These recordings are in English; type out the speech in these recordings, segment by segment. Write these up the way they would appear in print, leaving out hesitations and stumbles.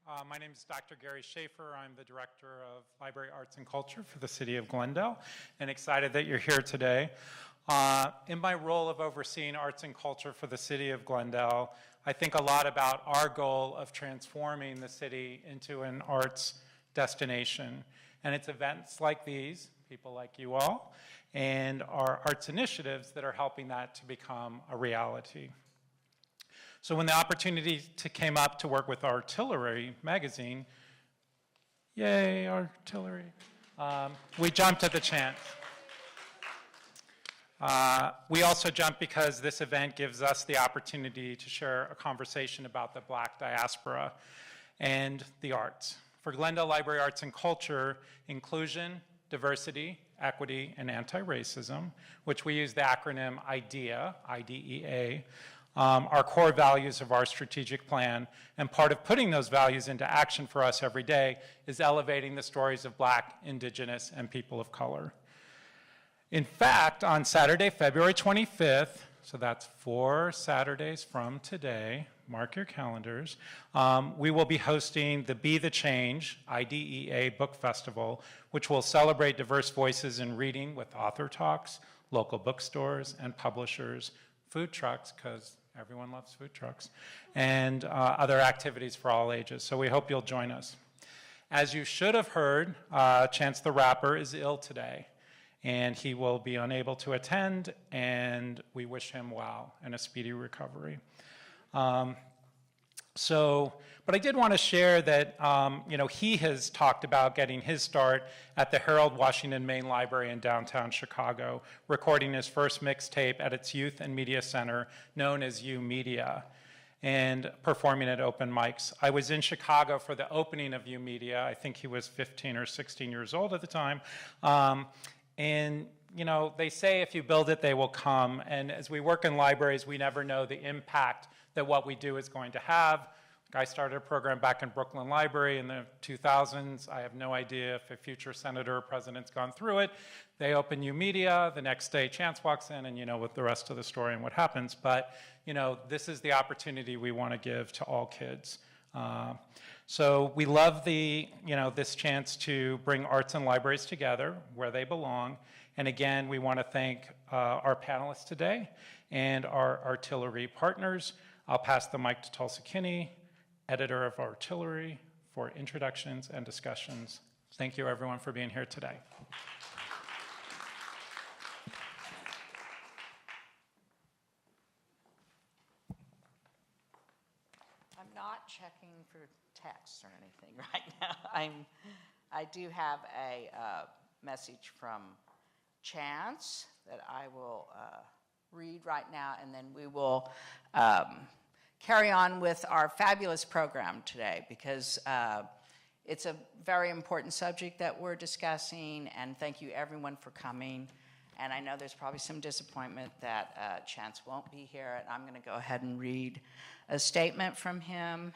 My name is Dr. Gary Schaefer. I'm the Director of Library Arts and Culture for the City of Glendale, and excited that you're here today. In my role of overseeing arts and culture for the City of Glendale, I think a lot about our goal of transforming the city into an arts destination. And it's events like these, people like you all, and our arts initiatives that are helping that to become a reality. So when the opportunity came up to work with Artillery magazine, yay, Artillery, we jumped at the chance. We also jumped because this event gives us the opportunity to share a conversation about the Black diaspora and the arts. For Glendale Library Arts and Culture, inclusion, diversity, equity, and anti-racism, which we use the acronym IDEA, I-D-E-A, are core values of our strategic plan, and part of putting those values into action for us every day is elevating the stories of Black, Indigenous, and people of color. In fact, on Saturday, February 25th, so that's 4 Saturdays from today, mark your calendars, we will be hosting the Be the Change, IDEA Book Festival, which will celebrate diverse voices in reading with author talks, local bookstores and publishers, food trucks, because everyone loves food trucks, and other activities for all ages. So we hope you'll join us. As you should have heard, Chance the Rapper is ill today, and he will be unable to attend, and we wish him well and a speedy recovery. But I did want to share that, he has talked about getting his start at the Harold Washington Main Library in downtown Chicago, recording his first mixtape at its Youth and Media Center, known as U Media, and performing at open mics. I was in Chicago for the opening of U Media. I think he was 15 or 16 years old at the time. They say if you build it, they will come. And as we work in libraries, we never know the impact that what we do is going to have. I started a program back in Brooklyn Library in the 2000s. I have no idea if a future senator or president's gone through it. They open U Media. The next day, Chance walks in, and you know what the rest of the story and what happens. But this is the opportunity we want to give to all kids. So we love this chance to bring arts and libraries together where they belong. And again, we want to thank our panelists today and our Artillery partners. I'll pass the mic to Tulsa Kinney, editor of Artillery, for introductions and discussions. Thank you, everyone, for being here today. I'm not checking for text or anything right now. I do have a message from Chance that I will read right now, and then we will carry on with our fabulous program today, because it's a very important subject that we're discussing, and thank you everyone for coming. And I know there's probably some disappointment that Chance won't be here, and I'm going to go ahead and read a statement from him.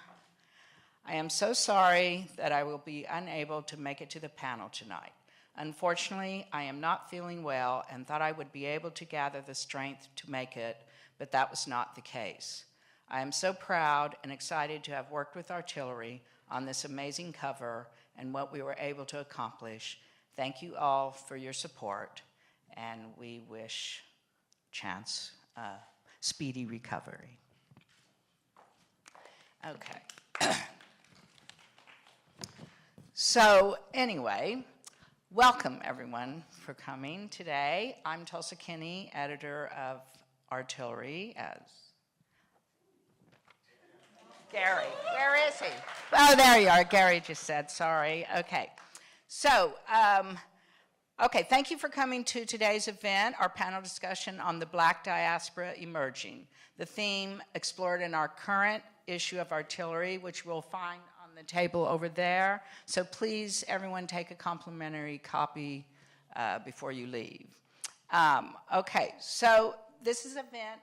I am so sorry that I will be unable to make it to the panel tonight. Unfortunately, I am not feeling well and thought I would be able to gather the strength to make it, but that was not the case. I am so proud and excited to have worked with Artillery on this amazing cover and what we were able to accomplish. Thank you all for your support, and we wish Chance a speedy recovery. Okay. So anyway, welcome everyone for coming today. I'm Tulsa Kinney, editor of Artillery, as Gary. Where is he? Oh, there you are. Gary just said, sorry. Okay. So, thank you for coming to today's event, our panel discussion on the Black diaspora emerging. The theme explored in our current issue of Artillery, which you'll find on the table over there. So please, everyone, take a complimentary copy before you leave. So this is an event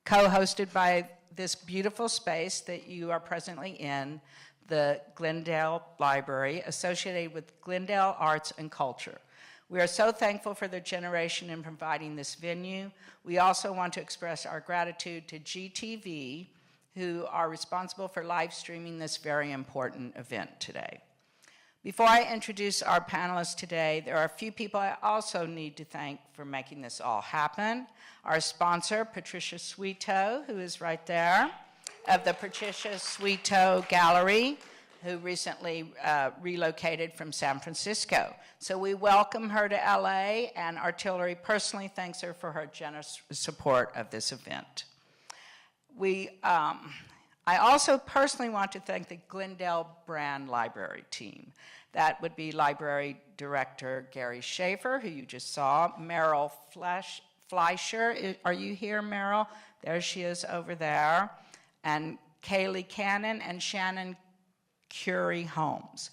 co-hosted by this beautiful space that you are presently in, the Glendale Library, associated with Glendale Arts and Culture. We are so thankful for their generation in providing this venue. We also want to express our gratitude to GTV who are responsible for live streaming this very important event today. Before I introduce our panelists today, there are a few people I also need to thank for making this all happen. Our sponsor, Patricia Sweetow, who is right there, of the Patricia Sweetow Gallery, who recently relocated from San Francisco. So we welcome her to LA, and our Tillery personally thanks her for her generous support of this event. I also personally want to thank the Glendale Brand Library team. That would be Library Director Gary Schaefer, who you just saw, Meryl Fleischer. Are you here, Meryl? There she is over there. And Kaylee Cannon and Shannon Curie Holmes,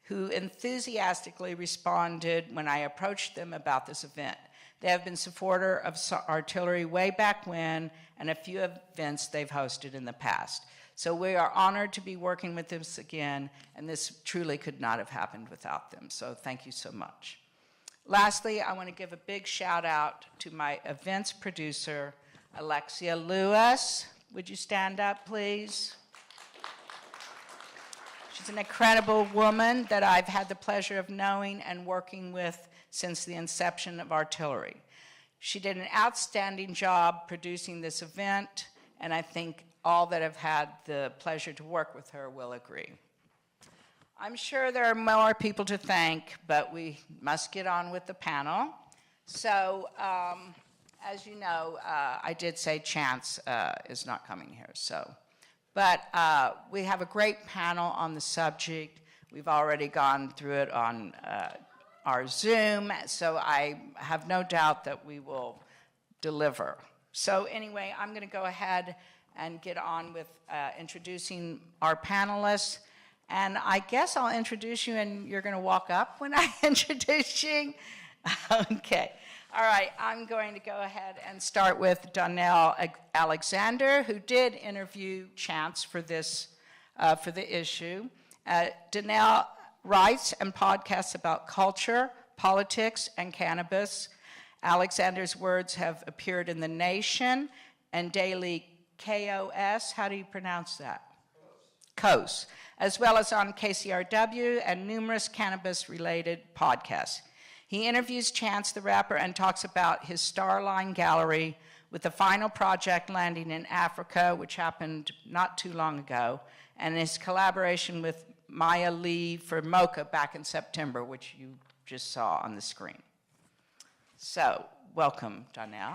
who enthusiastically responded when I approached them about this event. They have been supporter of Artillery way back when, and a few events they've hosted in the past. So we are honored to be working with them again, and this truly could not have happened without them. So thank you so much. Lastly, I want to give a big shout out to my events producer, Alexia Lewis. Would you stand up, please? She's an incredible woman that I've had the pleasure of knowing and working with since the inception of Artillery. She did an outstanding job producing this event, and I think all that have had the pleasure to work with her will agree. I'm sure there are more people to thank, but we must get on with the panel. So, as you know, I did say Chance is not coming here, but we have a great panel on the subject. We've already gone through it on our Zoom, so I have no doubt that we will deliver. So anyway, I'm going to go ahead and get on with introducing our panelists. And I guess I'll introduce you and you're going to walk up when I introduce you. Okay. All right. I'm going to go ahead and start with Donnell Alexander, who did interview Chance for this, for the issue. Donnell writes and podcasts about culture, politics, and cannabis. Alexander's words have appeared in the Nation and Daily Kos. How do you pronounce that? Kos, as well as on KCRW and numerous cannabis-related podcasts. He interviews Chance the Rapper and talks about his Starline Gallery, with the final project landing in Africa, which happened not too long ago, and his collaboration with Maya Lee for Mocha back in September, which you just saw on the screen. So, welcome, Donnell.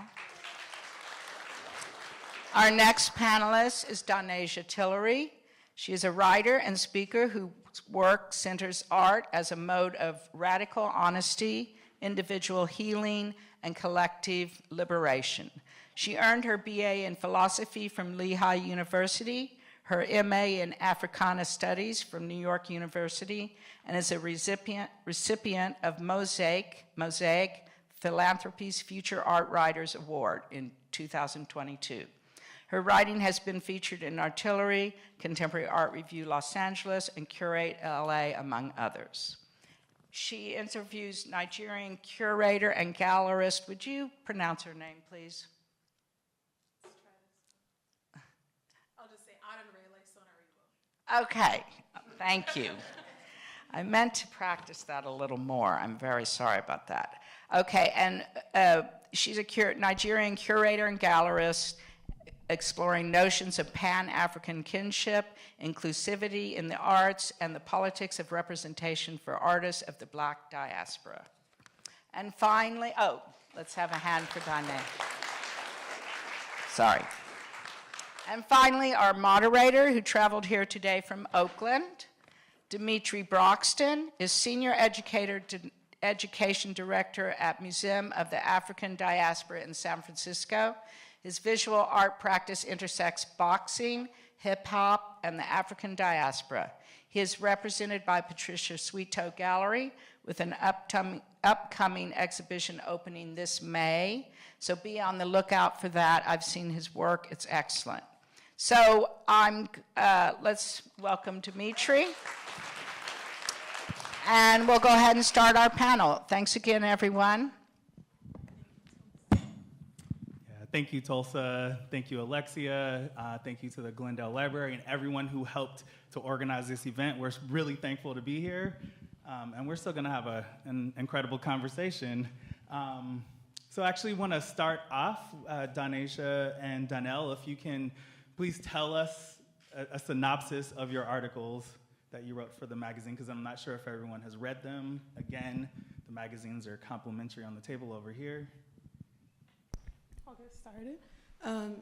Our next panelist is Donasia Tillery. She is a writer and speaker whose work centers art as a mode of radical honesty, individual healing, and collective liberation. She earned her BA in philosophy from Lehigh University, her MA in Africana Studies from New York University, and is a recipient of MOZAIK, Philanthropy's Future Art Writers Award in 2022. Her writing has been featured in Artillery, Contemporary Art Review Los Angeles, and Curate LA, among others. She interviews Nigerian curator and gallerist. Would you pronounce her name, please? I'll just say Adanrele Sonaribo. Okay, thank you. I meant to practice that a little more. I'm very sorry about that. Okay, and she's a Nigerian curator and gallerist, exploring notions of Pan-African kinship, inclusivity in the arts, and the politics of representation for artists of the Black diaspora. And finally, let's have a hand for Donnell. Sorry. And finally, our moderator, who traveled here today from Oakland, Demetri Broxton, is Senior Education Director at Museum of the African Diaspora in San Francisco. His visual art practice intersects boxing, hip-hop, and the African diaspora. He is represented by Patricia Sweetow Gallery with an upcoming exhibition opening this May. So be on the lookout for that. I've seen his work. It's excellent. So let's welcome Demetri. And we'll go ahead and start our panel. Thanks again, everyone. Thank you, Tulsa. Thank you, Alexia. Thank you to the Glendale Library and everyone who helped to organize this event. We're really thankful to be here, and we're still going to have an incredible conversation. So I actually want to start off, Donasia and Donnell, if you can please tell us a synopsis of your articles that you wrote for the magazine, because I'm not sure if everyone has read them. Again, the magazines are complimentary on the table over here. I'll get started.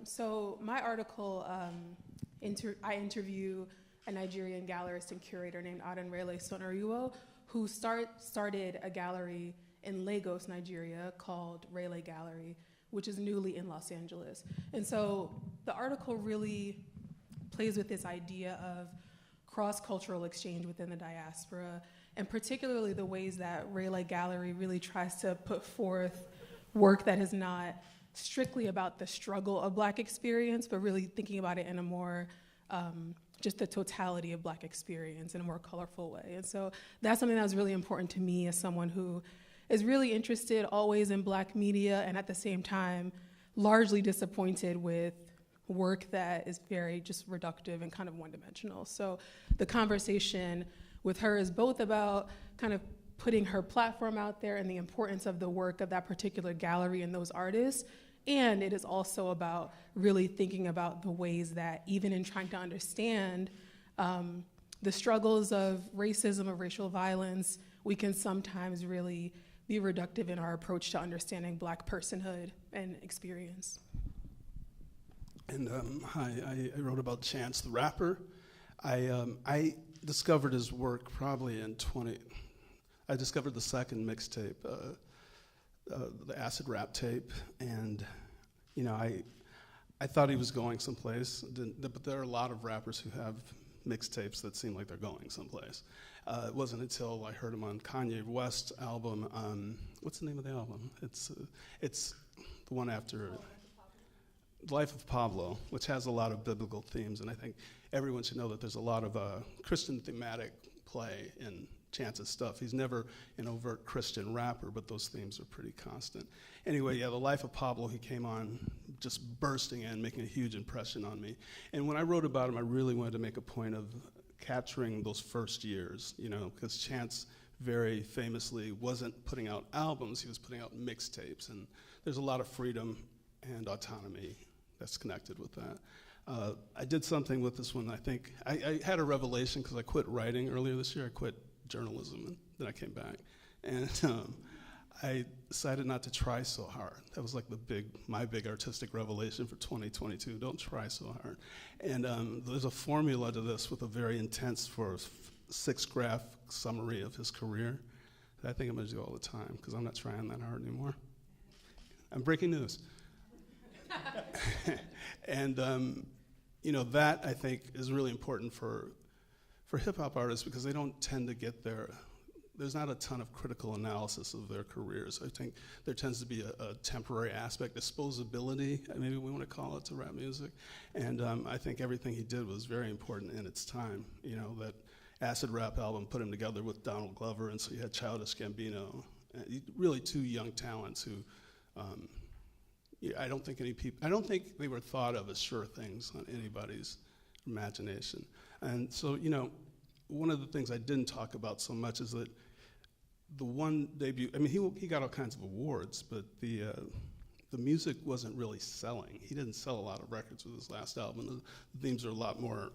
So my article, I interview a Nigerian gallerist and curator named Adenrele Sonariwo, who started a gallery in Lagos, Nigeria, called Rele Gallery, which is newly in Los Angeles. And so the article really plays with this idea of cross-cultural exchange within the diaspora, and particularly the ways that Rele Gallery really tries to put forth work that is not strictly about the struggle of Black experience, but really thinking about it in a more, just the totality of Black experience in a more colorful way. And so that's something that was really important to me as someone who is really interested always in Black media, and at the same time, largely disappointed with work that is very just reductive and kind of one-dimensional. So the conversation with her is both about kind of putting her platform out there and the importance of the work of that particular gallery and those artists, and it is also about really thinking about the ways that even in trying to understand the struggles of racism, of racial violence, we can sometimes really be reductive in our approach to understanding Black personhood and experience. And hi, I wrote about Chance the Rapper. I discovered his work probably in I discovered the second mixtape, the acid rap tape, and you know, I thought he was going someplace, but there are a lot of rappers who have mixtapes that seem like they're going someplace. It wasn't until I heard him on Kanye West's album, what's the name of the album? It's the one after Life of Pablo, which has a lot of biblical themes, and I think everyone should know that there's a lot of Christian thematic play in Chance's stuff. He's never an overt Christian rapper, but those themes are pretty constant. Anyway, yeah, the Life of Pablo, he came on just bursting in, making a huge impression on me. And when I wrote about him, I really wanted to make a point of capturing those first years, you know, because Chance very famously wasn't putting out albums, he was putting out mixtapes, and there's a lot of freedom and autonomy that's connected with that. I did something with this one. I think I had a revelation because I quit writing earlier this year. I quit journalism, and then I came back, and I decided not to try so hard. That was like my big artistic revelation for 2022. Don't try so hard. And there's a formula to this with a very intense 6-graph summary of his career that I think I'm going to do all the time because I'm not trying that hard anymore. I'm breaking news. And you know, that I think is really important for hip-hop artists because they don't tend to get there's not a ton of critical analysis of their careers. I think there tends to be a temporary aspect, disposability, maybe we want to call it, to rap music. And I think everything he did was very important in its time. You know, that acid rap album put him together with Donald Glover, and so you had Childish Gambino, really two young talents who I don't think they were thought of as sure things on anybody's imagination. And so, you know, one of the things I didn't talk about so much is that the one debut, I mean, he got all kinds of awards, but the music wasn't really selling. He didn't sell a lot of records with his last album. The themes are a lot more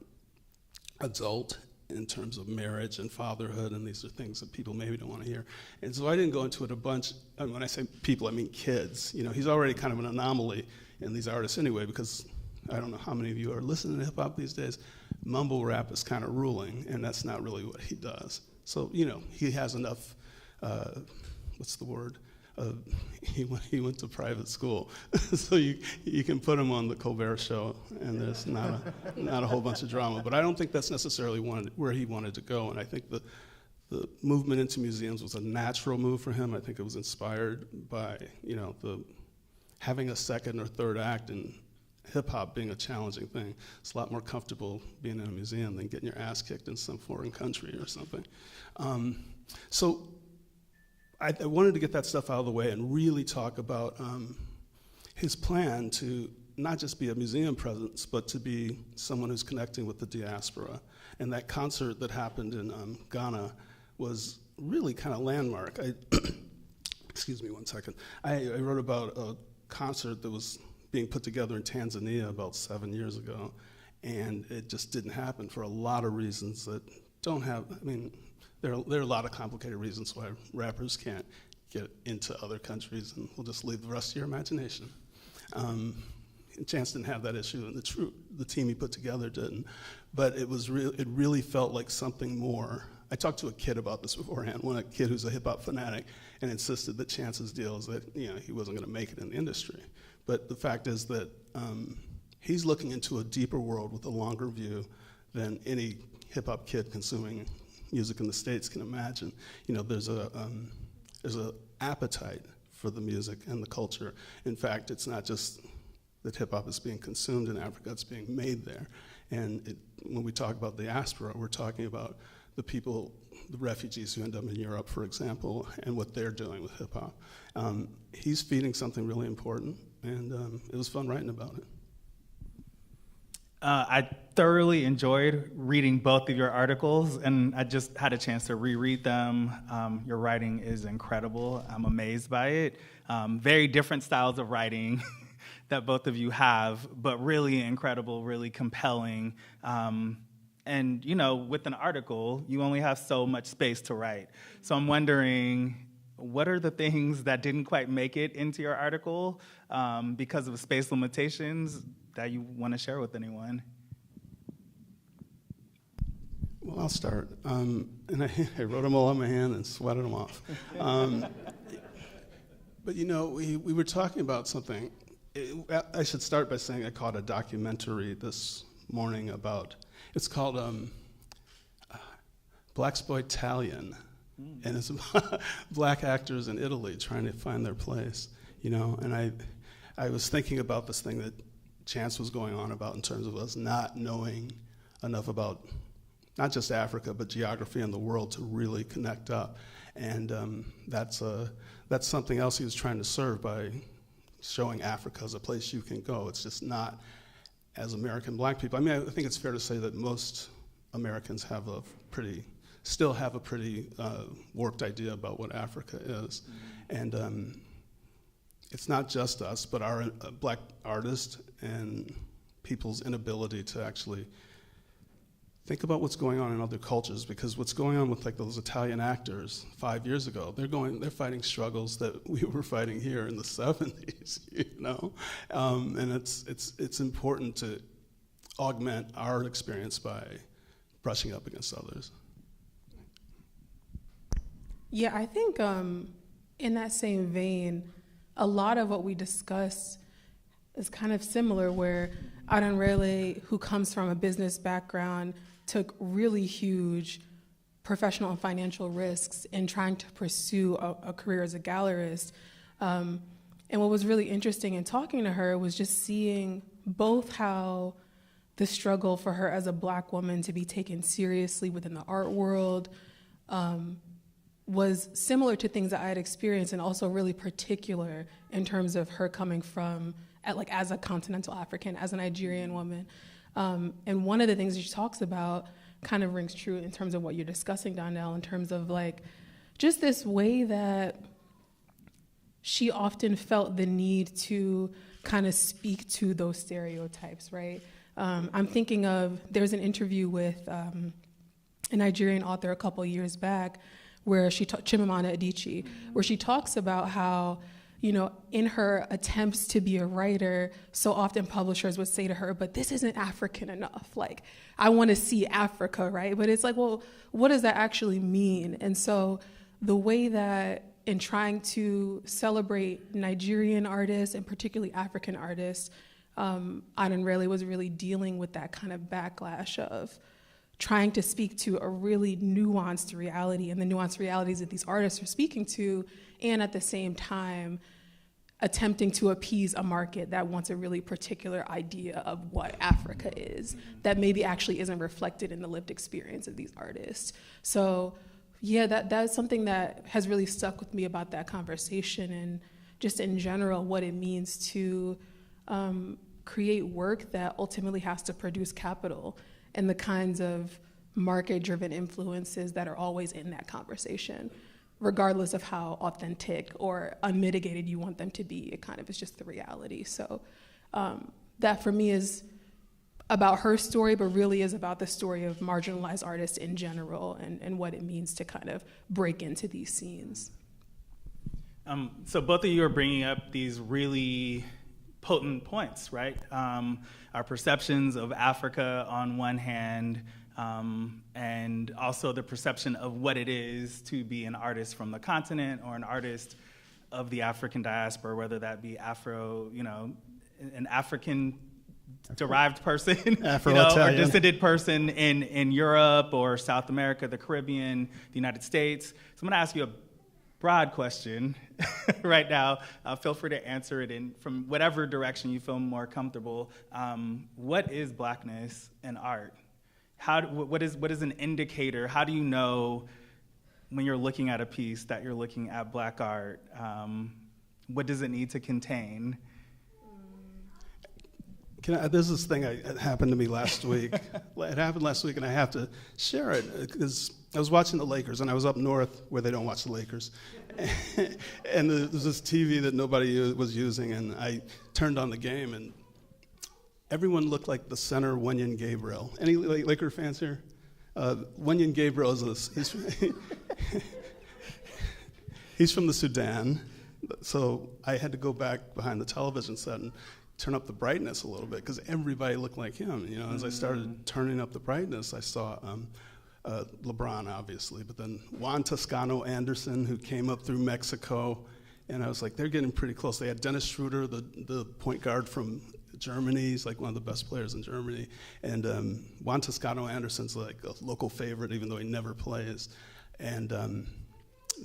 adult in terms of marriage and fatherhood, and these are things that people maybe don't want to hear. And so I didn't go into it a bunch. And when I say people, I mean kids. You know, he's already kind of an anomaly in these artists anyway, because I don't know how many of you are listening to hip hop these days. Mumble rap is kind of ruling, and that's not really what he does. So, you know, he has enough, what's the word? He went to private school. So you can put him on the Colbert Show, and there's not a whole bunch of drama. But I don't think that's necessarily where he wanted to go, and I think the movement into museums was a natural move for him. I think it was inspired by, you know, having a second or third act and hip-hop being a challenging thing. It's a lot more comfortable being in a museum than getting your ass kicked in some foreign country or something. So I wanted to get that stuff out of the way and really talk about his plan to not just be a museum presence, but to be someone who's connecting with the diaspora. And that concert that happened in Ghana was really kind of landmark. Excuse me one second. I wrote about a concert that was being put together in Tanzania about 7 years ago, and it just didn't happen for a lot of reasons that don't have, I mean, there are a lot of complicated reasons why rappers can't get into other countries, and we'll just leave the rest to your imagination. Chance didn't have that issue, and the team he put together didn't. But it really felt like something more. I talked to a kid about this beforehand, a kid who's a hip-hop fanatic, and insisted that Chance's deal is that he wasn't going to make it in the industry. But the fact is that he's looking into a deeper world with a longer view than any hip-hop kid consuming music in the States can imagine. There's a appetite for the music and the culture. In fact, it's not just that hip-hop is being consumed in Africa, it's being made there. And when we talk about the diaspora, we're talking about the people, the refugees who end up in Europe, for example, and what they're doing with hip-hop. He's feeding something really important, and it was fun writing about it. I thoroughly enjoyed reading both of your articles, and I just had a chance to reread them. Your writing is incredible. I'm amazed by it. Very different styles of writing that both of you have, but really incredible, really compelling. And with an article, you only have so much space to write. So I'm wondering, what are the things that didn't quite make it into your article because of space limitations that you want to share with anyone? Well, I'll start. And I wrote them all on my hand and sweated them off. But we were talking about something. I should start by saying I caught a documentary this morning about, it's called Blaxploitation, and it's about black actors in Italy trying to find their place, and I was thinking about this thing that Chance was going on about in terms of us not knowing enough about not just Africa, but geography and the world to really connect up. And that's something else he was trying to serve by showing Africa as a place you can go. It's just not as American black people. I mean, I think it's fair to say that most Americans still have a pretty warped idea about what Africa is. Mm-hmm. And it's not just us, but our black artists and people's inability to actually think about what's going on in other cultures, because what's going on with those Italian actors 5 years ago, they're fighting struggles that we were fighting here in the 70s, and it's important to augment our experience by brushing up against others. Yeah, I think in that same vein, a lot of what we discuss is kind of similar, where Adanrele, who comes from a business background, took really huge professional and financial risks in trying to pursue a career as a gallerist. And what was really interesting in talking to her was just seeing both how the struggle for her as a black woman to be taken seriously within the art world was similar to things that I had experienced, and also really particular in terms of her coming from, as a continental African, as a Nigerian woman. And one of the things that she talks about kind of rings true in terms of what you're discussing, Donnell, in terms of just this way that she often felt the need to kind of speak to those stereotypes, right? I'm thinking of, there's an interview with a Nigerian author a couple years back where Chimamanda Adichie, where she talks about how, in her attempts to be a writer, so often publishers would say to her, but this isn't African enough. I want to see Africa, right? But it's well, what does that actually mean? And so the way that in trying to celebrate Nigerian artists, and particularly African artists, Adanrele was really dealing with that kind of backlash of trying to speak to a really nuanced reality and the nuanced realities that these artists are speaking to, and at the same time attempting to appease a market that wants a really particular idea of what Africa is that maybe actually isn't reflected in the lived experience of these artists. So yeah, that's something that has really stuck with me about that conversation. And just in general what it means to create work that ultimately has to produce capital and the kinds of market-driven influences that are always in that conversation, regardless of how authentic or unmitigated you want them to be. It kind of is just the reality. So that for me is about her story, but really is about the story of marginalized artists in general and what it means to kind of break into these scenes. So both of you are bringing up these really potent points, right? Our perceptions of Africa on one hand, and also the perception of what it is to be an artist from the continent or an artist of the African diaspora, whether that be an African-derived person, or descended person in Europe or South America, the Caribbean, the United States. So I'm going to ask you a broad question right now. Feel free to answer it in from whatever direction you feel more comfortable. What is Blackness in art? What is an indicator? How do you know when you're looking at a piece that you're looking at Black art? What does it need to contain? There's this thing that happened to me last week. It happened last week, and I have to share it because I was watching the Lakers, and I was up north where they don't watch the Lakers. And there's this TV that nobody was using, and I turned on the game, and everyone looked like the center Wenyan Gabriel. Any Laker fans here? Wenyan Gabriel he's from the Sudan, so I had to go back behind the television set and turn up the brightness a little bit because everybody looked like him. As I started turning up the brightness, I saw LeBron, obviously, but then Juan Toscano Anderson, who came up through Mexico, and I was like, they're getting pretty close. They had Dennis Schroeder, the point guard from Germany. He's like one of the best players in Germany. And Juan Toscano Anderson's like a local favorite, even though he never plays. And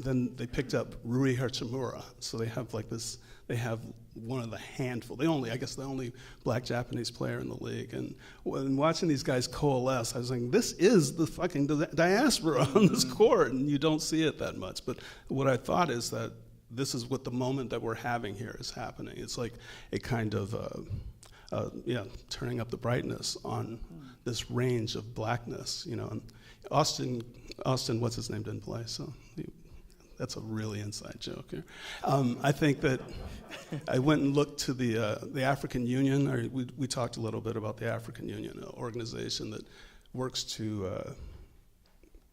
then they picked up Rui Hachimura. So they have one of the handful, the only Black Japanese player in the league. And when watching these guys coalesce, I was like, this is the fucking diaspora on this court, and you don't see it that much. But what I thought is that this is what the moment that we're having here is happening. It's like a kind of, turning up the brightness on this range of Blackness, And Austin, what's his name, didn't play, so that's a really inside joke here. I think that I went and looked to the African Union. We talked a little bit about the African Union, an organization that works to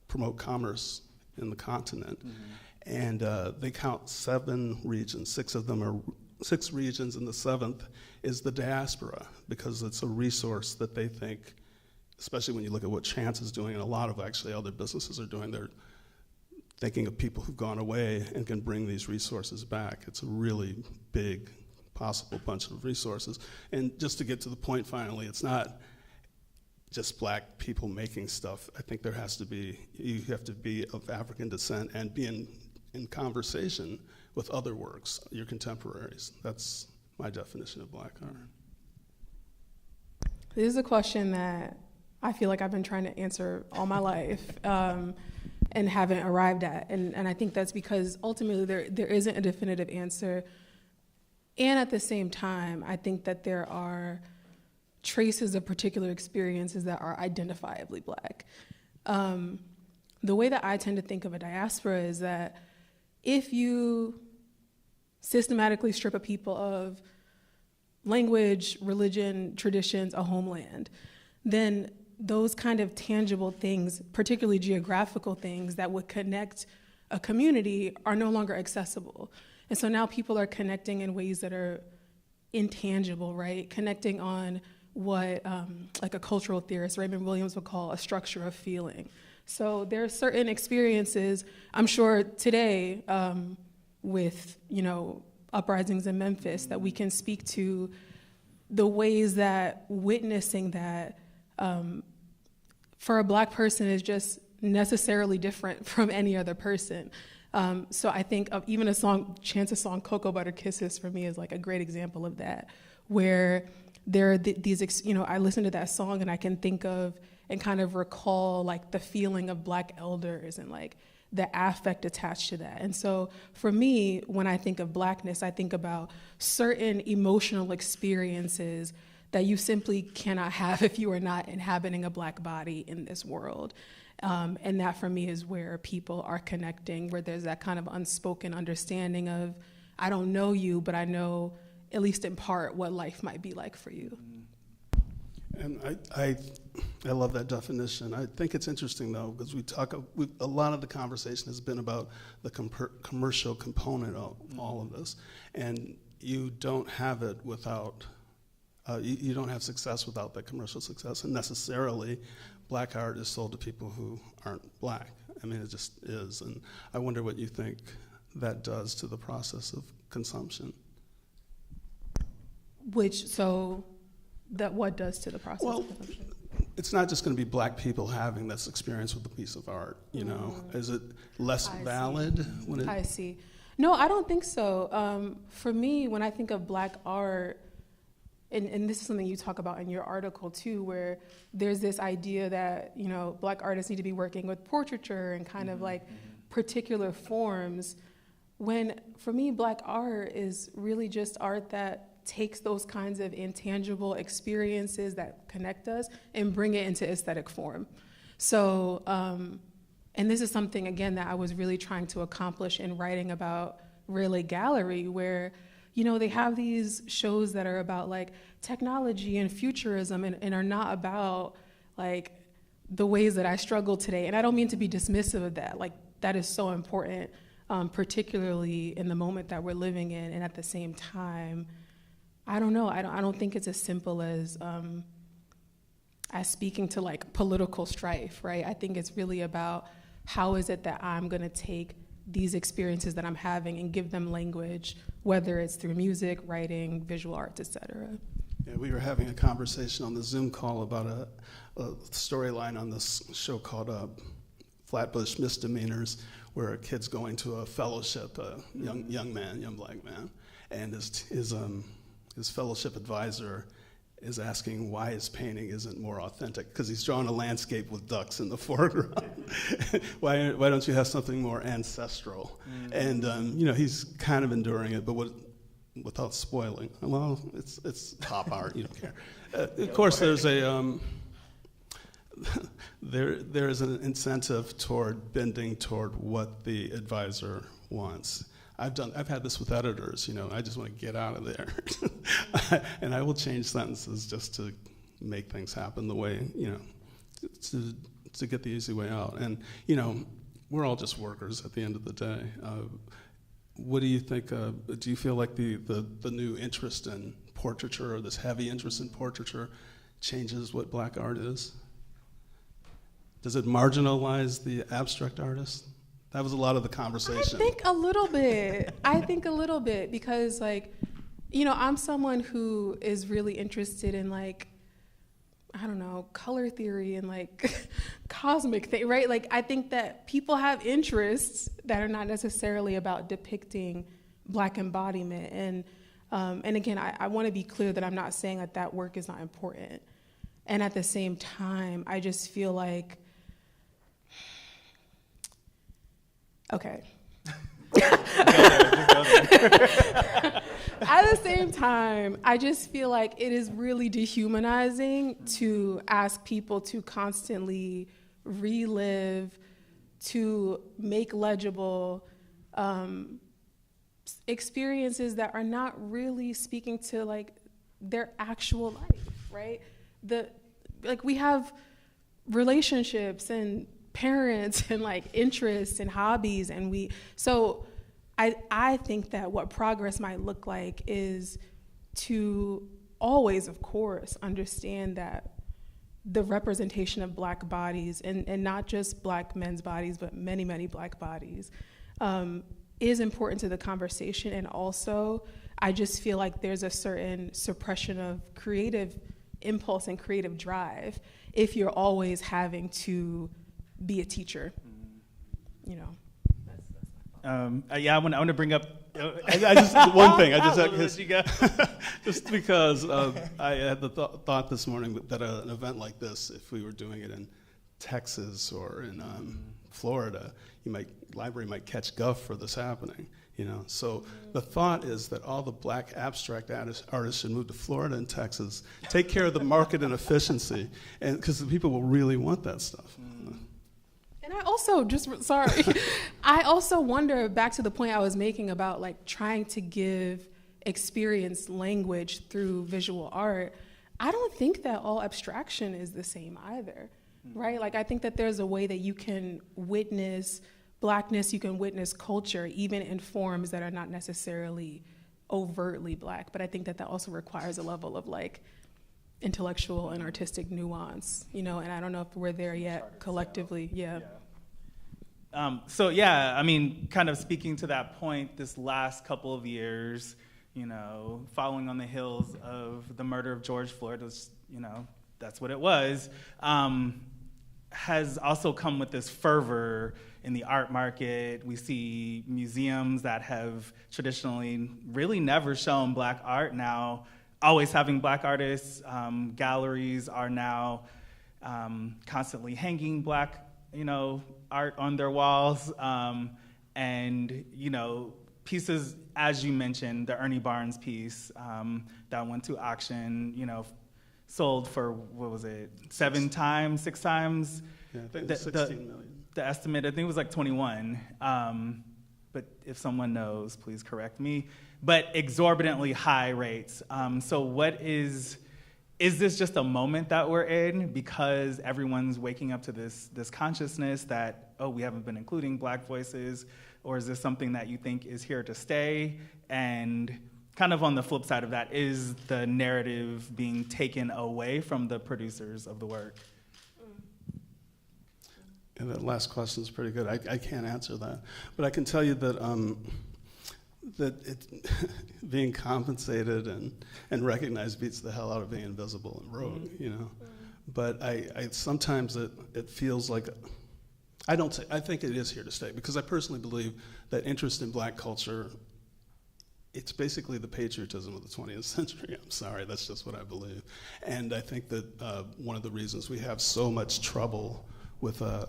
promote commerce in the continent. Mm-hmm. And they count 7 regions. 6 of them are 6 regions, and the 7th is the diaspora, because it's a resource that they think, especially when you look at what Chance is doing, and a lot of actually other businesses are doing, they're thinking of people who've gone away and can bring these resources back. It's a really big possible bunch of resources. And just to get to the point finally, it's not just Black people making stuff. I think you have to be of African descent and be in conversation with other works, your contemporaries. That's my definition of Black art. This is a question that I feel like I've been trying to answer all my life. And haven't arrived at. And I think that's because ultimately there isn't a definitive answer. And at the same time, I think that there are traces of particular experiences that are identifiably Black. The way that I tend to think of a diaspora is that if you systematically strip a people of language, religion, traditions, a homeland, then those kind of tangible things, particularly geographical things that would connect a community, are no longer accessible. And so now people are connecting in ways that are intangible, right? Connecting on what like a cultural theorist, Raymond Williams, would call a structure of feeling. So there are certain experiences, I'm sure today, with uprisings in Memphis, that we can speak to the ways that witnessing that for a Black person is just necessarily different from any other person. So I think of even Chance's song, Cocoa Butter Kisses, for me is like a great example of that, where there are I listen to that song and I can think of and kind of recall like the feeling of Black elders and like the affect attached to that. And so for me, when I think of Blackness, I think about certain emotional experiences that you simply cannot have if you are not inhabiting a Black body in this world. And that for me is where people are connecting, where there's that kind of unspoken understanding of, I don't know you, but I know, at least in part, what life might be like for you. And I love that definition. I think it's interesting, though, because a lot of the conversation has been about the commercial component of all of this. And you don't have it without, you don't have success without that commercial success. And necessarily, Black art is sold to people who aren't Black. I mean, it just is. And I wonder what you think that does to the process of consumption. What does to the process of consumption? It's not just going to be Black people having this experience with a piece of art, you know. Is it less valid? I see. No, I don't think so. For me, when I think of Black art, and this is something you talk about in your article too, where there's this idea that, you know, Black artists need to be working with portraiture and kind of like particular forms, when for me, Black art is really just art that takes those kinds of intangible experiences that connect us and bring it into aesthetic form. So, and this is something, again, that I was really trying to accomplish in writing about Lehigh Gallery, where, you know, they have these shows that are about like technology and futurism and are not about like the ways that I struggle today. And I don't mean to be dismissive of that. Like, that is so important, particularly in the moment that we're living in. And at the same time, I don't know. I don't think it's as simple as speaking to like political strife, right? I think it's really about how is it that I'm going to take these experiences that I'm having and give them language, whether it's through music, writing, visual arts, et cetera. Yeah, we were having a conversation on the Zoom call about a storyline on this show called Flatbush Misdemeanors, where a kid's going to a fellowship, a young Black man, and his fellowship advisor is asking why his painting isn't more authentic, because he's drawing a landscape with ducks in the foreground. why don't you have something more ancestral? And you know, he's kind of enduring it, but without spoiling. Well, it's pop art, you don't care. Of course, there's a there is an incentive toward bending toward what the advisor wants. I've had this with editors, you know, I just want to get out of there. And I will change sentences just to make things happen the way, you know, to get the easy way out. And, you know, we're all just workers at the end of the day. What do you think, do you feel like the new interest in portraiture, or this heavy interest in portraiture, changes what Black art is? Does it marginalize the abstract artist? That was a lot of the conversation. I think a little bit, because, like, you know, I'm someone who is really interested in, like, I don't know, color theory and, like, cosmic thing, right? Like, I think that people have interests that are not necessarily about depicting Black embodiment. And again, I want to be clear that I'm not saying that that work is not important. And at the same time, I just feel like, okay. At the same time, I just feel like it is really dehumanizing to ask people to constantly relive, to make legible experiences that are not really speaking to, like, their actual life, right? Like, we have relationships and parents and, like, interests and hobbies, and so I think that what progress might look like is to always, of course, understand that the representation of Black bodies, and not just Black men's bodies, but many, many Black bodies, is important to the conversation. And also, I just feel like there's a certain suppression of creative impulse and creative drive if you're always having to be a teacher, you know. Yeah, I want to bring up. I just one thing. Just because I had the thought this morning that an event like this, if we were doing it in Texas or in Florida, library might catch guff for this happening. So the thought is that all the black abstract artists should move to Florida and Texas, take care of the market and efficiency, and because the people will really want that stuff. And I also, I also wonder, back to the point I was making about like trying to give experience language through visual art. I don't think that all abstraction is the same either, right? Like I think that there's a way that you can witness Blackness, you can witness culture, even in forms that are not necessarily overtly Black. But I think that also requires a level of like intellectual and artistic nuance, and I don't know if we're there yet collectively. Yeah. So yeah, I mean, kind of speaking to that point, this last couple of years, following on the heels of the murder of George Floyd, was, that's what it was, has also come with this fervor in the art market. We see museums that have traditionally really never shown Black art now always having Black artists. Galleries are now constantly hanging Black, art on their walls. And, pieces, as you mentioned, the Ernie Barnes piece that went to auction, sold for, what was it, 6 times? Yeah, I think it was 16 million. The estimate, I think it was like 21. But if someone knows, please correct me. But exorbitantly high rates. So what is this just a moment that we're in because everyone's waking up to this consciousness that, oh, we haven't been including Black voices? Or is this something that you think is here to stay? And kind of on the flip side of that, is the narrative being taken away from the producers of the work? And that last question is pretty good. I can't answer that. But I can tell you that being compensated and recognized beats the hell out of being invisible and rogue, But I sometimes it feels like, I think it is here to stay, because I personally believe that interest in Black culture, it's basically the patriotism of the 20th century. I'm sorry, that's just what I believe. And I think that one of the reasons we have so much trouble with the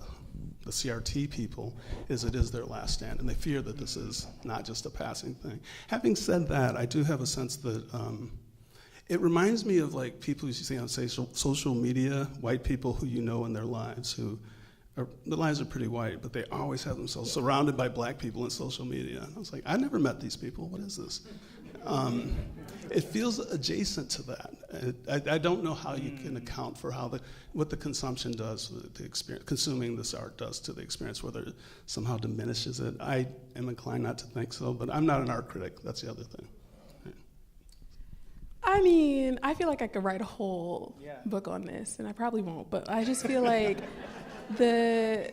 CRT people is it is their last stand, and they fear that this is not just a passing thing. Having said that, I do have a sense that it reminds me of like people you see on social media, white people who in their lives their lives are pretty white, but they always have themselves surrounded by Black people in social media. And I was like, I never met these people. What is this? It feels adjacent to that. I don't know how you can account for what the consumption does, the experience, consuming this art does to the experience, whether it somehow diminishes it. I am inclined not to think so, but I'm not an art critic. That's the other thing. I mean, I feel like I could write a whole book on this, and I probably won't, but I just feel like I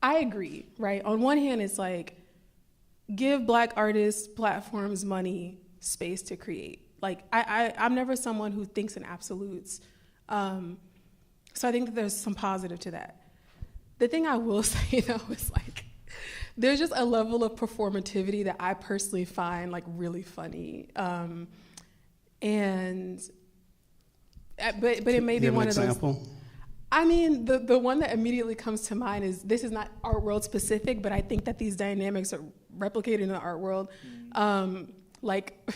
agree, right? On one hand, it's like, give Black artists, platforms, money, space to create. Like, I'm never someone who thinks in absolutes. So I think that there's some positive to that. The thing I will say, though, is like, there's just a level of performativity that I personally find like really funny. But it may be one of those. Example? I mean, the one that immediately comes to mind is, this is not art world specific, but I think that these dynamics are replicated in the art world. Like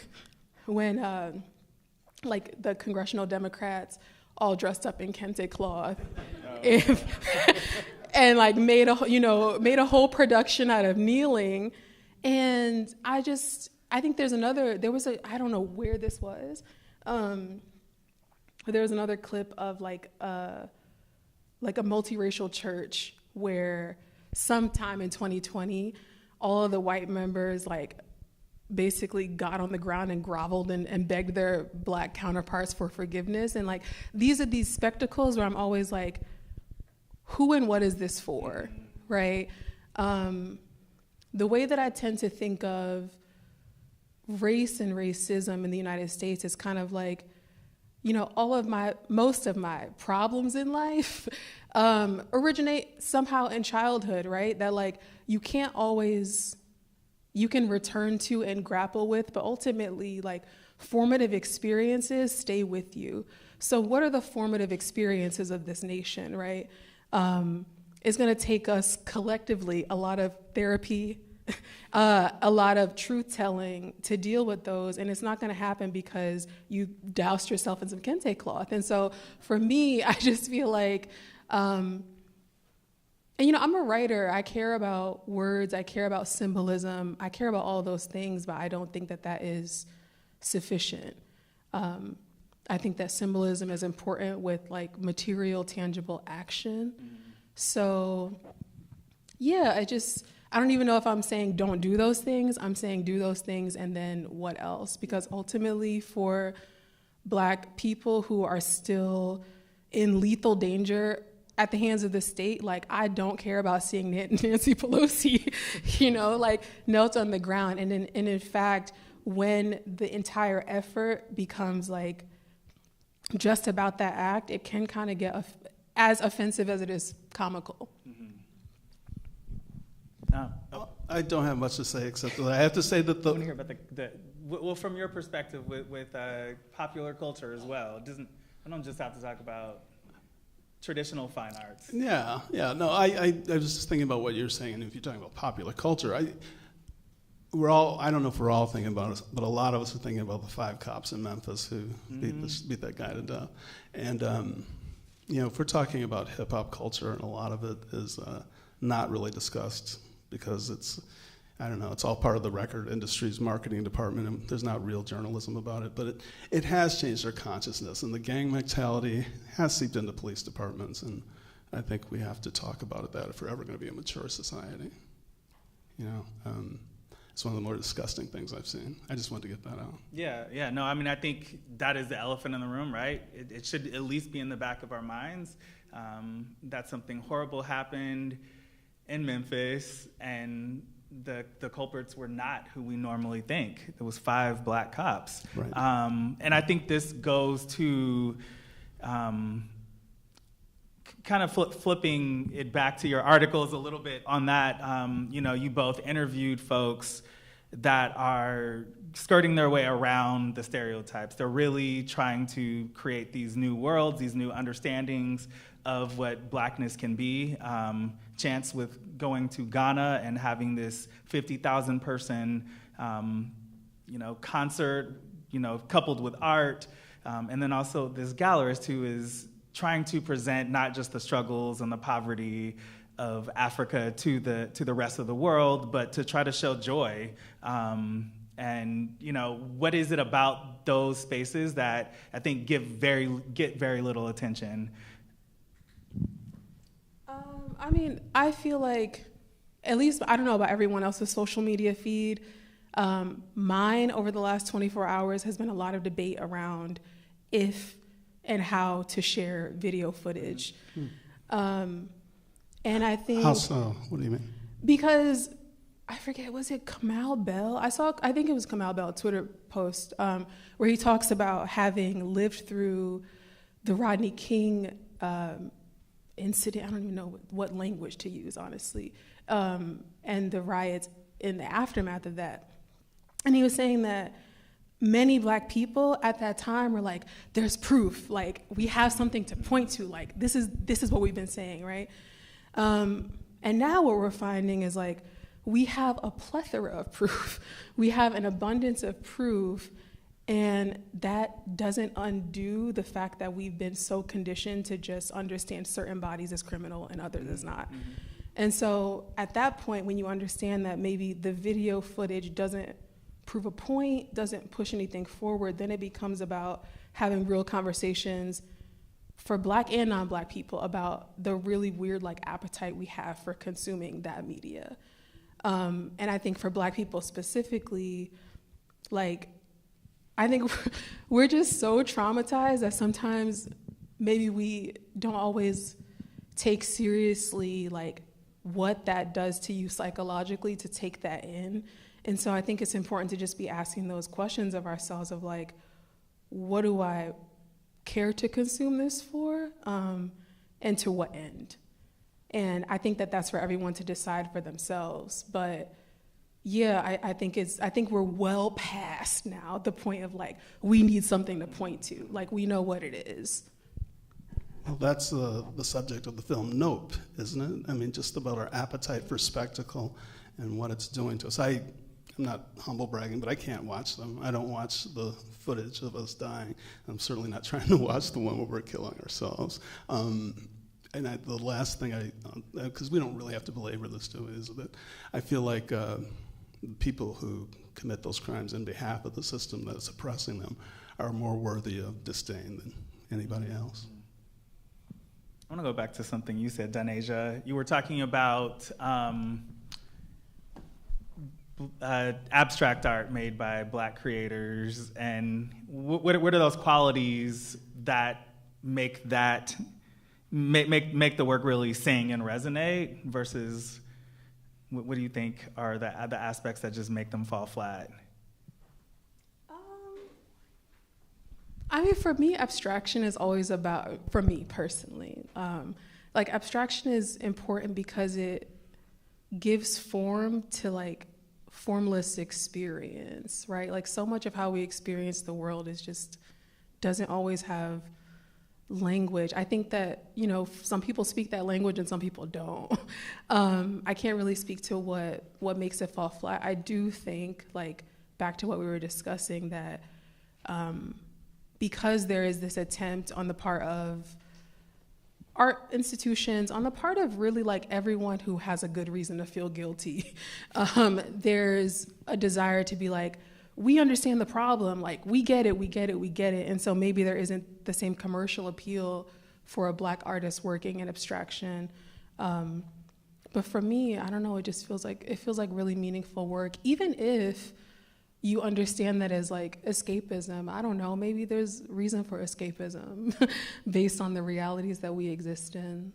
when like the congressional Democrats all dressed up in kente cloth and like made a whole production out of kneeling. And I think there was I don't know where this was, but there was another clip of like a multiracial church where sometime in 2020, all of the white members like basically got on the ground and groveled and begged their Black counterparts for forgiveness. And like, these are these spectacles where I'm always like, who and what is this for, right? The way that I tend to think of race and racism in the United States is kind of like, most of my problems in life originate somehow in childhood, right? That like, you can return to and grapple with, but ultimately like formative experiences stay with you. So what are the formative experiences of this nation, right? it's going to take us collectively a lot of therapy, a lot of truth telling to deal with those, and it's not going to happen because you doused yourself in some kente cloth. And so for me, I just feel like, and I'm a writer. I care about words. I care about symbolism. I care about all those things, but I don't think that that is sufficient. I think that symbolism is important with like material, tangible action. So, yeah, I don't even know if I'm saying don't do those things. I'm saying do those things and then what else? Because ultimately for Black people who are still in lethal danger at the hands of the state, like I don't care about seeing Nancy Pelosi, like knelt on the ground. And in fact, when the entire effort becomes like just about that act, it can kind of get as offensive as it is comical. I don't have much to say except that I have to say that I want to hear about well, from your perspective with popular culture as well. I don't just have to talk about traditional fine arts. Yeah. No, I was just thinking about what you're saying, and if you're talking about popular culture, I don't know if we're all thinking about it, but a lot of us are thinking about the 5 cops in Memphis who beat that guy to death. And if we're talking about hip hop culture, and a lot of it is not really discussed because it's all part of the record industry's marketing department, and there's not real journalism about it. But it has changed our consciousness, and the gang mentality has seeped into police departments, and I think we have to talk about that if we're ever going to be a mature society. It's one of the more disgusting things I've seen. I just wanted to get that out. Yeah. No, I mean, I think that is the elephant in the room, right? It should at least be in the back of our minds that something horrible happened in Memphis, and the culprits were not who we normally think. It was 5 Black cops. Right. And I think this goes to kind of flipping it back to your articles a little bit on that. You both interviewed folks that are skirting their way around the stereotypes. They're really trying to create these new worlds, these new understandings of what Blackness can be. Chance with going to Ghana and having this 50,000 person, concert, coupled with art, and then also this gallerist who is trying to present not just the struggles and the poverty of Africa to the rest of the world, but to try to show joy. And what is it about those spaces that I think get very little attention? I feel like, at least, I don't know about everyone else's social media feed, mine over the last 24 hours has been a lot of debate around if and how to share video footage. And I think... How so? What do you mean? Because, I forget, was it Kamal Bell? I think it was Kamal Bell, a Twitter post, where he talks about having lived through the Rodney King incident. I don't even know what language to use, honestly, and the riots in the aftermath of that. And he was saying that many Black people at that time were like, there's proof, like we have something to point to, like this is what we've been saying, right? And now what we're finding is like we have a plethora of proof. We have an abundance of proof, and that doesn't undo the fact that we've been so conditioned to just understand certain bodies as criminal and others as not. And so at that point, when you understand that maybe the video footage doesn't prove a point, doesn't push anything forward, then it becomes about having real conversations for Black and non-Black people about the really weird appetite we have for consuming that media. And I think for Black people specifically, I think we're just so traumatized that sometimes maybe we don't always take seriously what that does to you psychologically to take that in. And so I think it's important to just be asking those questions of ourselves of what do I care to consume this for, and to what end? And I think that that's for everyone to decide for themselves. But yeah, I think we're well past now the point of we need something to point to. We know what it is. Well, that's the subject of the film Nope, isn't it? I mean, just about our appetite for spectacle and what it's doing to us. I'm not humble bragging, but I can't watch them. I don't watch the footage of us dying. I'm certainly not trying to watch the one where we're killing ourselves. The last thing because we don't really have to belabor this, do we, is that I feel like people who commit those crimes in behalf of the system that is oppressing them are more worthy of disdain than anybody else. I want to go back to something you said, Donasia. You were talking about abstract art made by Black creators, and what are those qualities that make the work really sing and resonate versus what do you think are the aspects that just make them fall flat? I mean, for me, abstraction is always about, for me personally, like abstraction is important because it gives form to like formless experience, right? Like so much of how we experience the world is just, doesn't always have language. I think that, some people speak that language and some people don't. I can't really speak to what makes it fall flat. I do think, like, back to what we were discussing, that because there is this attempt on the part of art institutions, on the part of really like everyone who has a good reason to feel guilty, there's a desire to be like, we understand the problem, like we get it. And so maybe there isn't the same commercial appeal for a Black artist working in abstraction. But for me, I don't know, it feels like really meaningful work, even if you understand that as like escapism. I don't know, maybe there's reason for escapism based on the realities that we exist in.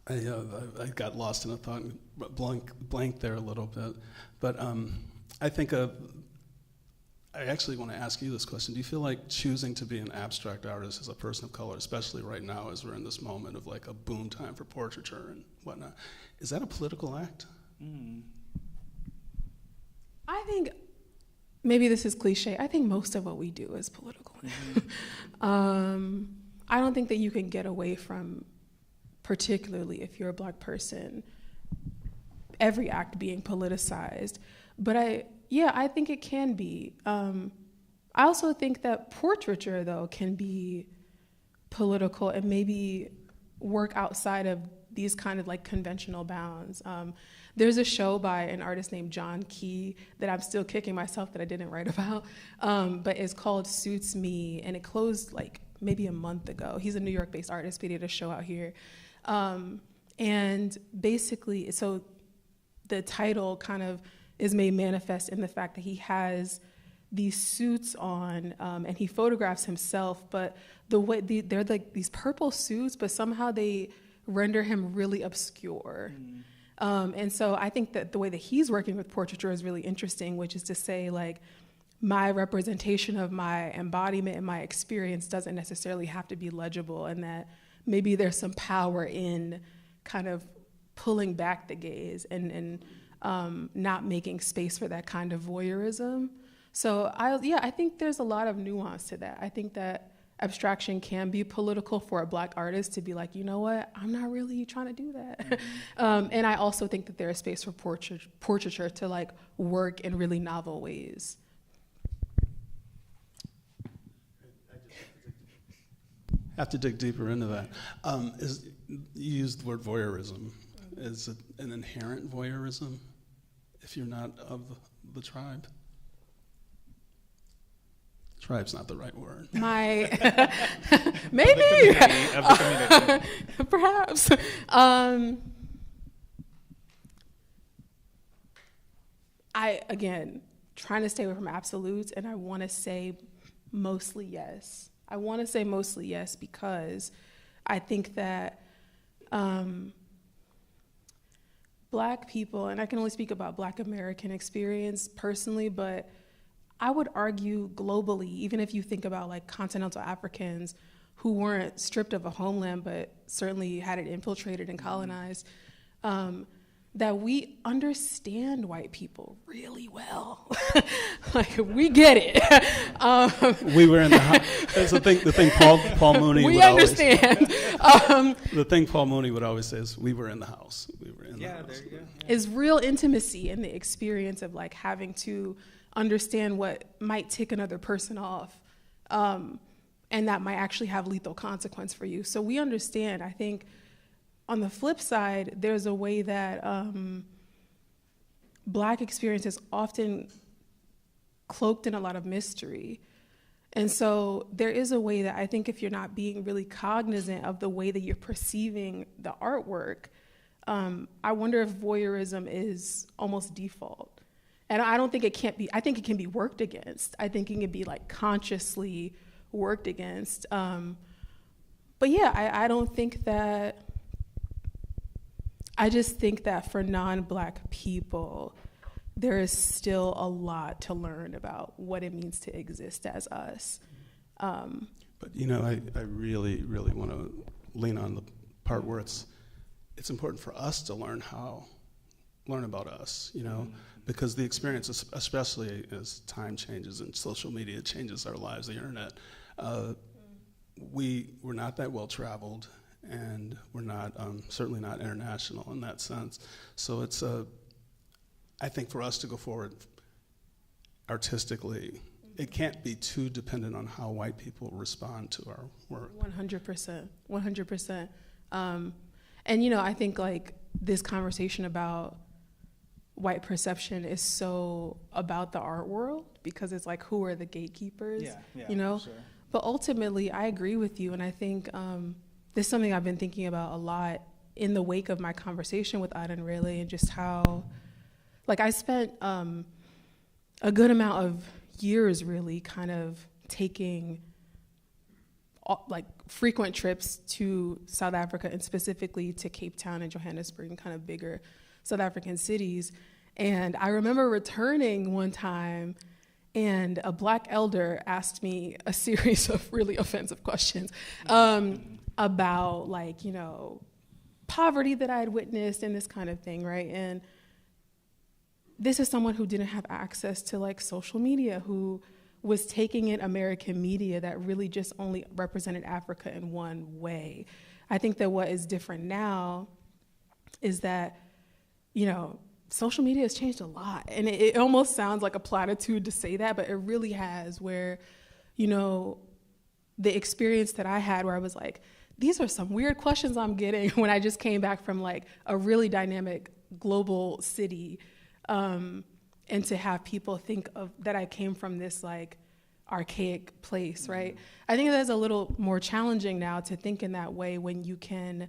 I got lost in a thought and blank there a little bit, but I think I actually want to ask you this question. Do you feel like choosing to be an abstract artist as a person of color, especially right now as we're in this moment of like a boom time for portraiture and whatnot, is that a political act? I think, maybe this is cliche, I think most of what we do is political. I don't think that you can get away from, particularly if you're a Black person, every act being politicized. But I think it can be. I also think that portraiture, though, can be political and maybe work outside of these kind of like conventional bounds. There's a show by an artist named John Key that I'm still kicking myself that I didn't write about, but it's called Suits Me, and it closed like maybe a month ago. He's a New York-based artist, but he did a show out here. And basically, so the title kind of is made manifest in the fact that he has these suits on, and he photographs himself, but the way they're like these purple suits, but somehow they render him really obscure. And so I think that the way that he's working with portraiture is really interesting, which is to say, like, my representation of my embodiment and my experience doesn't necessarily have to be legible, and that maybe there's some power in kind of pulling back the gaze and not making space for that kind of voyeurism. So I think there's a lot of nuance to that. I think that abstraction can be political for a Black artist to be like, you know what, I'm not really trying to do that. And I also think that there is space for portraiture to like work in really novel ways. Have to dig deeper into that. You used the word voyeurism. Is it an inherent voyeurism if you're not of the tribe? Tribe's not the right word. Maybe. Perhaps. Again, trying to stay away from absolutes, and I want to say mostly yes. I want to say mostly yes because I think that Black people, and I can only speak about Black American experience personally, but I would argue globally, even if you think about like continental Africans who weren't stripped of a homeland, but certainly had it infiltrated and colonized, that we understand white people really well. Like, we get it. We were in the house. That's the thing Paul Mooney we would understand. the thing Paul Mooney would always say is, we were in the house. We were in the house. There you go. Is real intimacy in the experience of like having to understand what might tick another person off, and that might actually have lethal consequence for you. So we understand. I think on the flip side, there's a way that Black experience is often cloaked in a lot of mystery. And so there is a way that I think if you're not being really cognizant of the way that you're perceiving the artwork, I wonder if voyeurism is almost default. And I don't think it can't be, I think it can be worked against. I think it can be like consciously worked against. But yeah, I don't think that, I just think that for non-Black people, there is still a lot to learn about what it means to exist as us. But you know, I really, really want to lean on the part where it's important for us to learn about us, you know, because the experience, especially as time changes and social media changes our lives, the internet, we're not that well traveled, and we're not certainly not international in that sense. So it's I think for us to go forward artistically, it can't be too dependent on how white people respond to our work. 100%, 100%. And you know, I think like this conversation about white perception is so about the art world, because it's like, who are the gatekeepers, you know? Sure. But ultimately, I agree with you, and I think this is something I've been thinking about a lot in the wake of my conversation with Adan Rayleigh, and just how, like, I spent a good amount of years really kind of taking like frequent trips to South Africa, and specifically to Cape Town and Johannesburg, and kind of bigger South African cities. And I remember returning one time, and a Black elder asked me a series of really offensive questions about, like, you know, poverty that I had witnessed and this kind of thing, right? And this is someone who didn't have access to like social media, who was taking in American media that really just only represented Africa in one way. I think that what is different now is that, you know, social media has changed a lot. And it almost sounds like a platitude to say that, but it really has, where, you know, the experience that I had where I was like, these are some weird questions I'm getting when I just came back from like a really dynamic global city. And to have people think of that I came from this like archaic place, right? I think that's a little more challenging now to think in that way when you can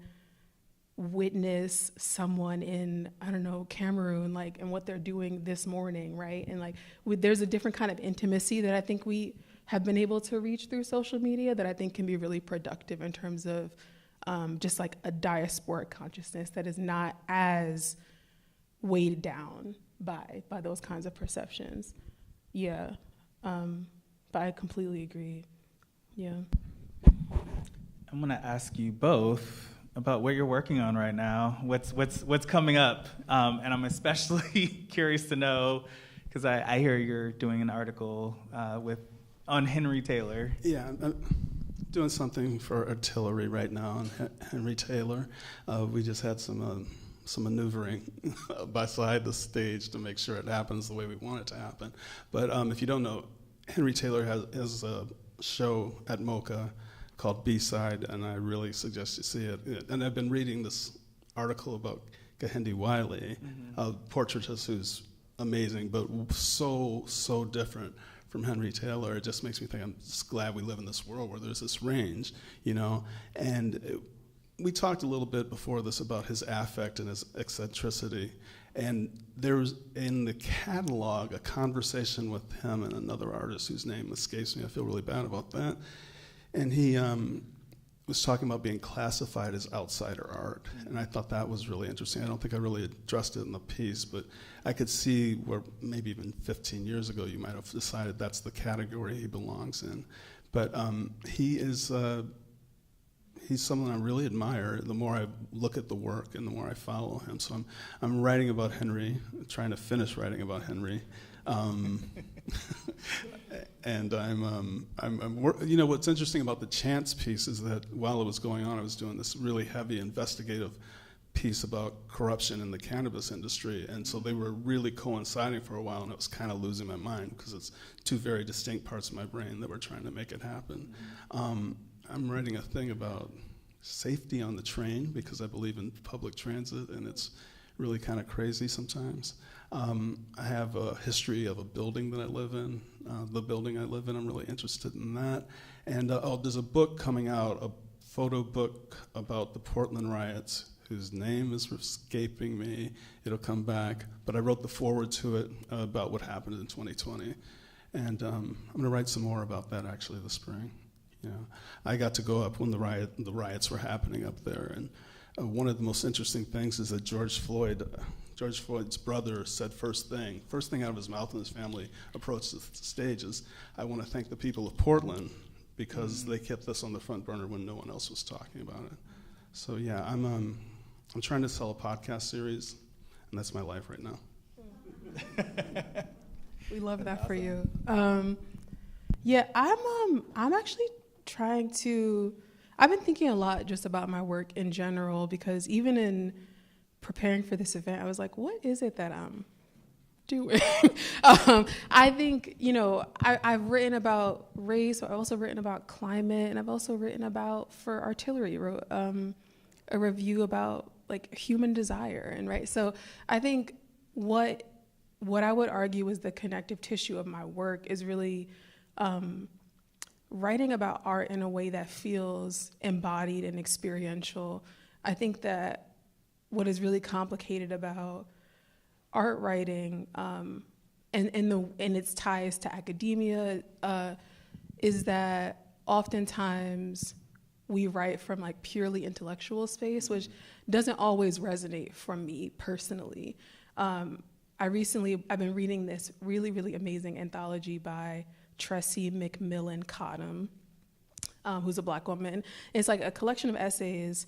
witness someone in, I don't know, Cameroon, like, and what they're doing this morning, right? And like, there's a different kind of intimacy that I think we have been able to reach through social media that I think can be really productive in terms of just like a diasporic consciousness that is not as weighed down by those kinds of perceptions. Yeah, but I completely agree. Yeah. I'm gonna ask you both about what you're working on right now. What's coming up? And I'm especially curious to know, because I hear you're doing an article on Henry Taylor. Yeah, I'm doing something for Tillery right now on Henry Taylor. We just had some maneuvering beside the stage to make sure it happens the way we want it to happen. But if you don't know, Henry Taylor has a show at MoCA called B-Side, and I really suggest you see it. And I've been reading this article about Kehinde Wiley, a portraitist who's amazing, but so different from Henry Taylor. It just makes me think I'm just glad we live in this world where there's this range, you know. And we talked a little bit before this about his affect and his eccentricity. And there was in the catalog a conversation with him and another artist whose name escapes me. I feel really bad about that. And he was talking about being classified as outsider art. And I thought that was really interesting. I don't think I really addressed it in the piece, but I could see where maybe even 15 years ago you might have decided that's the category he belongs in. But he is he's someone I really admire. The more I look at the work and the more I follow him. So I'm writing about Henry, trying to finish writing about Henry. And you know, what's interesting about the Chance piece is that while it was going on, I was doing this really heavy investigative piece about corruption in the cannabis industry, and so they were really coinciding for a while, and I was kind of losing my mind because it's two very distinct parts of my brain that were trying to make it happen. I'm writing a thing about safety on the train because I believe in public transit, and it's really kind of crazy sometimes. I have a history of a building that I live in. The building I live in, I'm really interested in that. And there's a book coming out, a photo book about the Portland riots, whose name is escaping me. It'll come back. But I wrote the foreword to it about what happened in 2020. And I'm going to write some more about that actually this spring. You know, I got to go up when the riots were happening up there. And one of the most interesting things is that George Floyd's brother said first thing out of his mouth when his family approached the stage is, I want to thank the people of Portland because they kept this on the front burner when no one else was talking about it. So yeah, I'm trying to sell a podcast series, and that's my life right now. We love that for you. Yeah, I'm actually trying to. I've been thinking a lot just about my work in general, because even in preparing for this event, I was like, what is it that I'm doing? I think, you know, I've written about race, I've also written about climate, and I've also written about, for Artillery, wrote a review about like human desire, and right. So I think what I would argue is the connective tissue of my work is really writing about art in a way that feels embodied and experiential. I think that what is really complicated about art writing and its ties to academia is that oftentimes we write from like purely intellectual space, which doesn't always resonate for me personally. I've been reading this really, really amazing anthology by Tressie McMillan Cottom, who's a Black woman. It's like a collection of essays,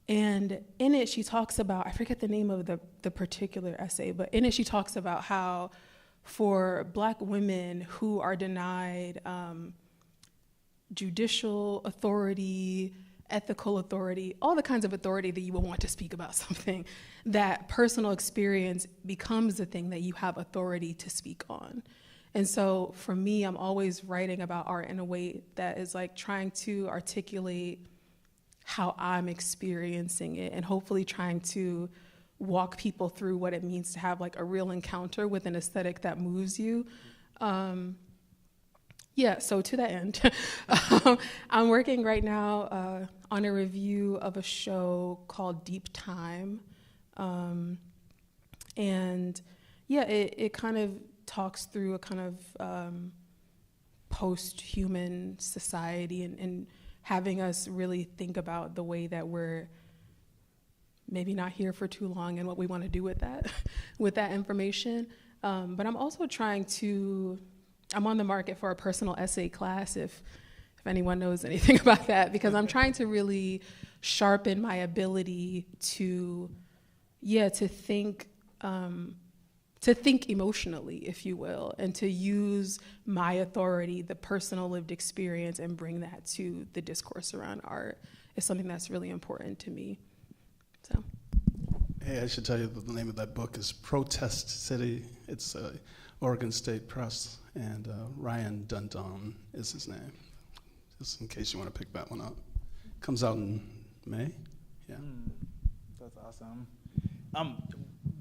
and in it she talks about, I forget the name of the particular essay, but in it she talks about how for Black women who are denied judicial authority, ethical authority, all the kinds of authority that you would want to speak about something, that personal experience becomes the thing that you have authority to speak on. And so for me, I'm always writing about art in a way that is like trying to articulate how I'm experiencing it, and hopefully trying to walk people through what it means to have like a real encounter with an aesthetic that moves you. Yeah, so to that end, I'm working right now on a review of a show called Deep Time. And yeah, it kind of talks through a kind of post-human society and having us really think about the way that we're maybe not here for too long and what we want to do with that information. But I'm also I'm on the market for a personal essay class if anyone knows anything about that, because I'm trying to really sharpen my ability to think emotionally, if you will, and to use my authority, the personal lived experience, and bring that to the discourse around art is something that's really important to me. So. Hey, I should tell you that the name of that book is Protest City. It's Oregon State Press, and Ryan Dundon is his name, just in case you want to pick that one up. Comes out in May. Yeah. That's awesome.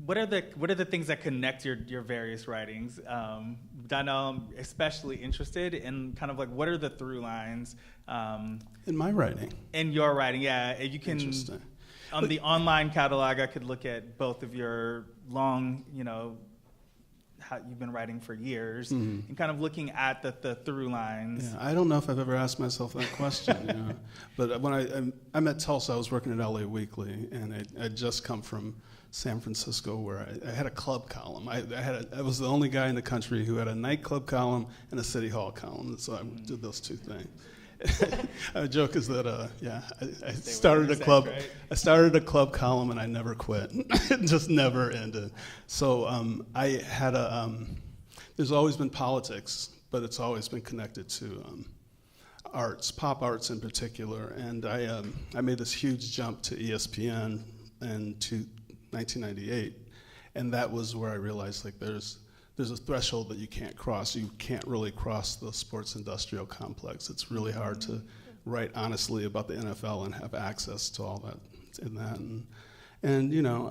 What are the things that connect your various writings? Donnell, I'm especially interested in kind of like, what are the through lines? In my writing? In your writing, yeah. You can, interesting. On the online catalog, I could look at both of your long, how you've been writing for years, and kind of looking at the through lines. Yeah, I don't know if I've ever asked myself that question, But when I'm at Tulsa, I was working at LA Weekly, and I'd just come from San Francisco, where I had a club column. I was the only guy in the country who had a nightclub column and a city hall column, so I did those two things. A joke is that, I started a club. Right? I started a club column and I never quit. It just never ended. So I had there's always been politics, but it's always been connected to arts, pop arts in particular. And I made this huge jump to ESPN in 1998, and that was where I realized like there's a threshold that you can't cross. You can't really cross the sports industrial complex. It's really hard to write honestly about the NFL and have access to all that in that. And you know,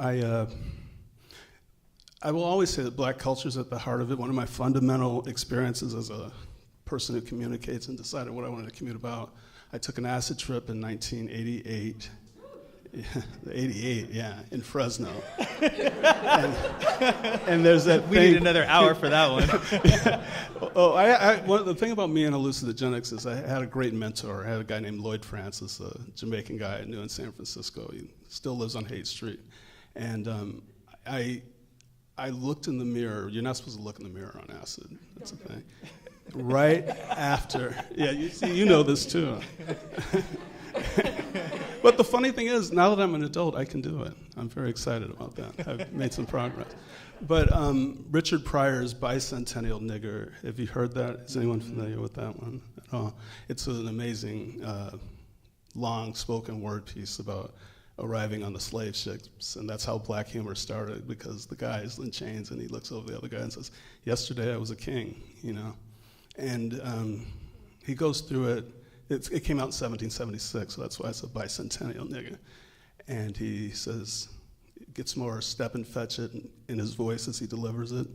I will always say that black culture is at the heart of it. One of my fundamental experiences as a person who communicates and decided what I wanted to commute about, I took an acid trip in 1988. 88, yeah, in Fresno. and there's that We thing. need another hour for that one. The thing about me and hallucinogenics is I had a great mentor. I had a guy named Lloyd Francis, a Jamaican guy I knew in San Francisco. He still lives on Haight Street. And I looked in the mirror. You're not supposed to look in the mirror on acid. That's the thing. Right after. Yeah, you know this too. But the funny thing is, now that I'm an adult, I can do it. I'm very excited about that. I've made some progress. But Richard Pryor's Bicentennial Nigger, have you heard that? Is anyone familiar with that one at all? It's an amazing, long spoken word piece about arriving on the slave ships, and that's how black humor started, because the guy is in chains, and he looks over the other guy and says, "Yesterday I was a king," you know? And he goes through it. It came out in 1776, so that's why it's a bicentennial nigga. And he says, gets more step and fetch it in his voice as he delivers it.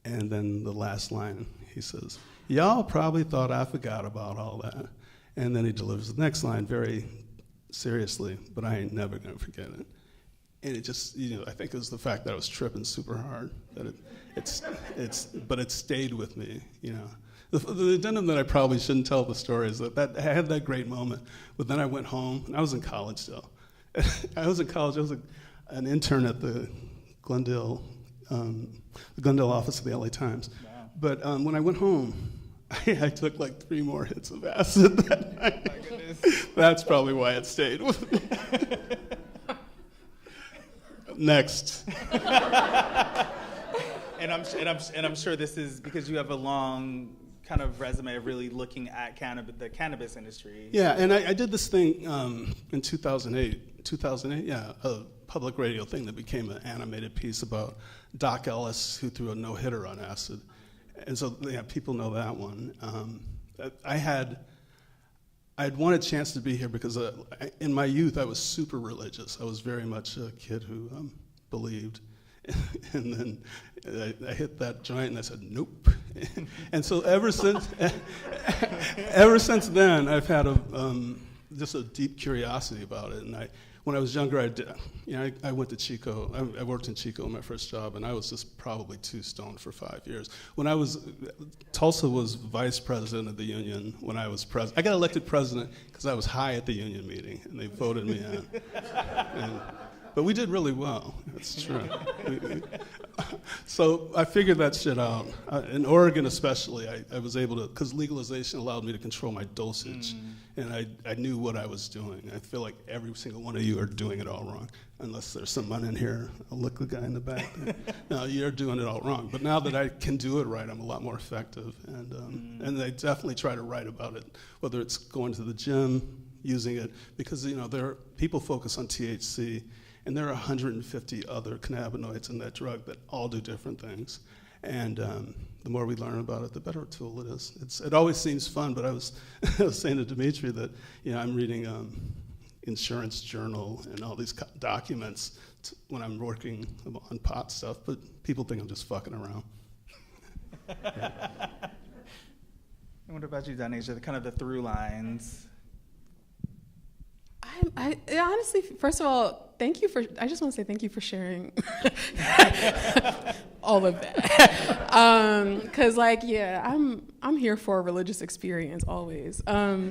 And then the last line, he says, "Y'all probably thought I forgot about all that." And then he delivers the next line very seriously, "But I ain't never gonna forget it." And it just, you know, I think it was the fact that I was tripping super hard, that but it stayed with me, you know. The addendum that I probably shouldn't tell the story is that I had that great moment, but then I went home, and I was in college still. I was an intern at the Glendale office of the LA Times. Wow. But when I went home, I took like 3 more hits of acid that night. My goodness. That's probably why it stayed with me. Next. And I'm sure this is because you have a long kind of resume of really looking at the cannabis industry. Yeah, and I did this thing in 2008, a public radio thing that became an animated piece about Doc Ellis, who threw a no-hitter on acid. And so, yeah, people know that one. I'd won a chance to be here because in my youth I was super religious. I was very much a kid who believed. And then I hit that joint and I said, nope. And so ever since then, I've had just a deep curiosity about it. And when I was younger, I went to Chico. I worked in Chico in my first job, and I was just probably too stoned for 5 years. Tulsa was vice president of the union when I was president. I got elected president because I was high at the union meeting, and they voted me in. But we did really well. That's true. So I figured that shit out. In Oregon especially, I was able to, because legalization allowed me to control my dosage. And I knew what I was doing. I feel like every single one of you are doing it all wrong. Unless there's someone in here, I'll look the guy in the back. No, you're doing it all wrong. But now that I can do it right, I'm a lot more effective. And I definitely try to write about it, whether it's going to the gym, using it, because people focus on THC, and there are 150 other cannabinoids in that drug that all do different things. And the more we learn about it, the better a tool it is. It always seems fun, but I was saying to Demetri that I'm reading Insurance Journal and all these documents when I'm working on pot stuff, but people think I'm just fucking around. Yeah. And what about you, Donasia? The kind of the through lines. I honestly, first of all, I just want to say thank you for sharing all of that. Cause I'm here for a religious experience always. I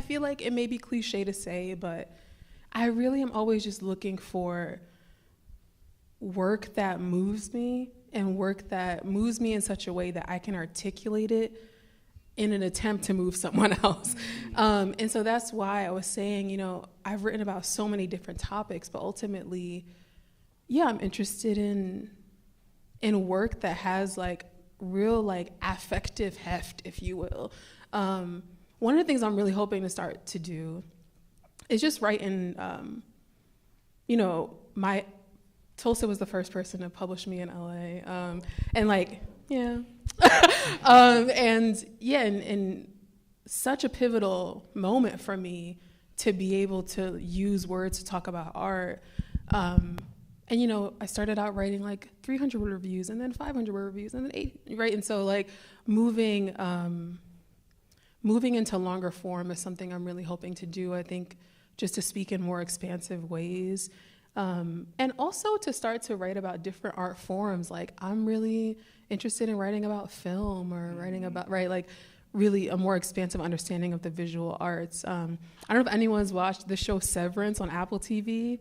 feel like it may be cliche to say, but I really am always just looking for work that moves me and work that moves me in such a way that I can articulate it in an attempt to move someone else. And so that's why I was saying, you know, I've written about so many different topics, but ultimately, yeah, I'm interested in work that has like real like affective heft, if you will. One of the things I'm really hoping to start to do is just write in, you know, Tulsa was the first person to publish me in LA. And like, yeah. And yeah, and such a pivotal moment for me to be able to use words to talk about art. And you know, I started out writing like 300 word reviews and then 500 word reviews and then 8, right? And so like moving into longer form is something I'm really hoping to do. I think just to speak in more expansive ways. And also to start to write about different art forms. Like I'm really interested in writing about film or writing about, right, like really a more expansive understanding of the visual arts. I don't know if anyone's watched the show Severance on Apple TV.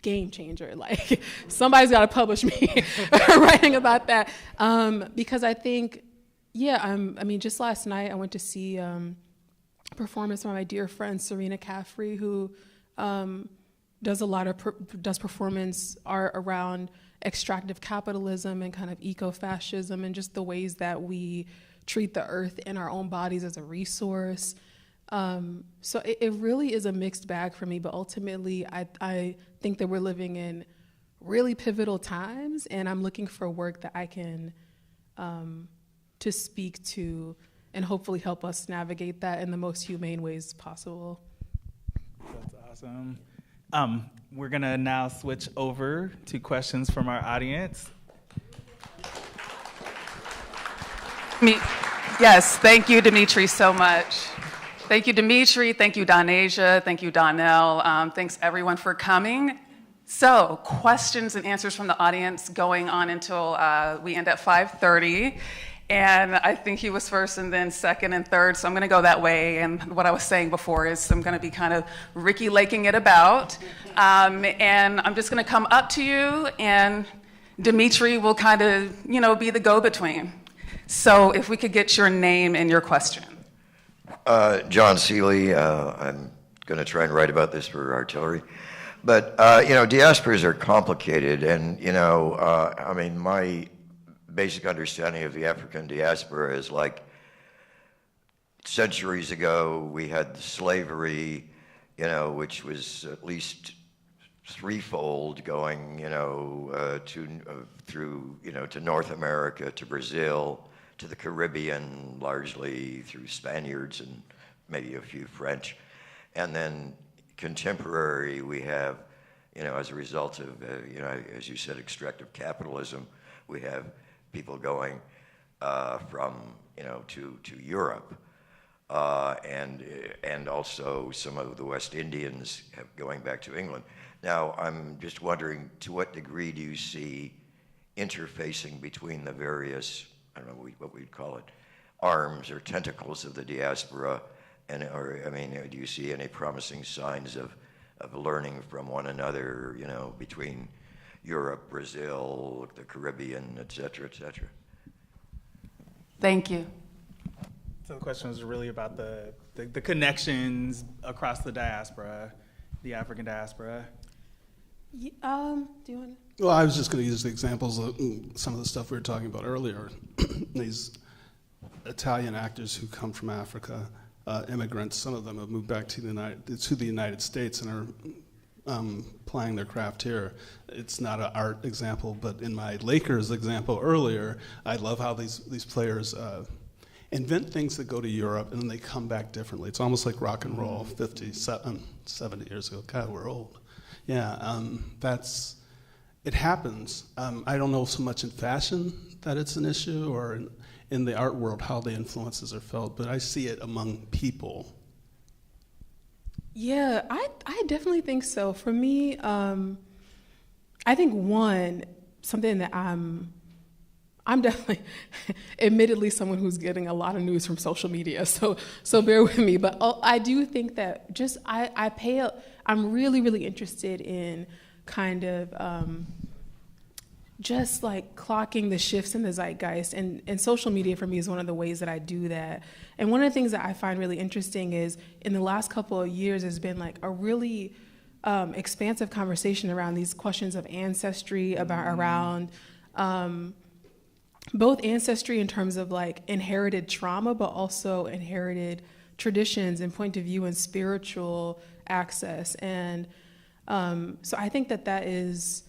Game changer. Like somebody's got to publish me writing about that. Because I think, yeah, I mean, just last night I went to see a performance by my dear friend Serena Caffrey, who does a lot of does performance art around extractive capitalism and kind of eco-fascism and just the ways that we treat the earth and our own bodies as a resource. So it really is a mixed bag for me, but ultimately I think that we're living in really pivotal times, and I'm looking for work that I can to speak to and hopefully help us navigate that in the most humane ways possible. That's awesome. We're gonna now switch over to questions from our audience. Yes, thank you, Demetri, so much. Thank you, Demetri. Thank you, Donasia. Thank you, Donnell. Thanks, everyone, for coming. So, questions and answers from the audience going on until we end at 5:30. And I think he was first and then second and third, so I'm going to go that way. And what I was saying before is I'm going to be kind of Ricky Laking it about. And I'm just going to come up to you, and Demetri will kind of, you know, be the go-between. So if we could get your name and your question. John Seeley. I'm going to try and write about this for Artillery. But, you know, diasporas are complicated. And, you know, I mean, my basic understanding of the African diaspora is like centuries ago we had slavery, you know, which was at least threefold going, you know, through, you know, to North America, to Brazil, to the Caribbean, largely through Spaniards and maybe a few French. And then contemporary, we have, you know, as a result of, you know, as you said, extractive capitalism, we have people going from, you know, to Europe. And also some of the West Indians going back to England. Now, I'm just wondering, to what degree do you see interfacing between the various, I don't know what we'd call it, arms or tentacles of the diaspora, or I mean, do you see any promising signs of learning from one another, you know, between Europe, Brazil, the Caribbean, et cetera, et cetera? Thank you. So the question was really about the connections across the diaspora, the African diaspora. Do you want to? Well, I was just going to use the examples of some of the stuff we were talking about earlier. These Italian actors who come from Africa, immigrants, some of them have moved back to the United States and are playing their craft here. It's not an art example, but in my Lakers example earlier, I love how these players invent things that go to Europe and then they come back differently. It's almost like rock and roll 70 years ago. God, we're old. Yeah, it happens. I don't know so much in fashion that it's an issue, or in the art world how the influences are felt, but I see it among people. Yeah, I definitely think so. For me, I think something that I'm definitely, admittedly, someone who's getting a lot of news from social media, so bear with me. But I do think that I'm really, really interested in kind of just like clocking the shifts in the zeitgeist. And social media for me is one of the ways that I do that. And one of the things that I find really interesting is in the last couple of years, there's been like a really expansive conversation around these questions of ancestry, around both ancestry in terms of like inherited trauma, but also inherited traditions and point of view and spiritual access. And so I think that is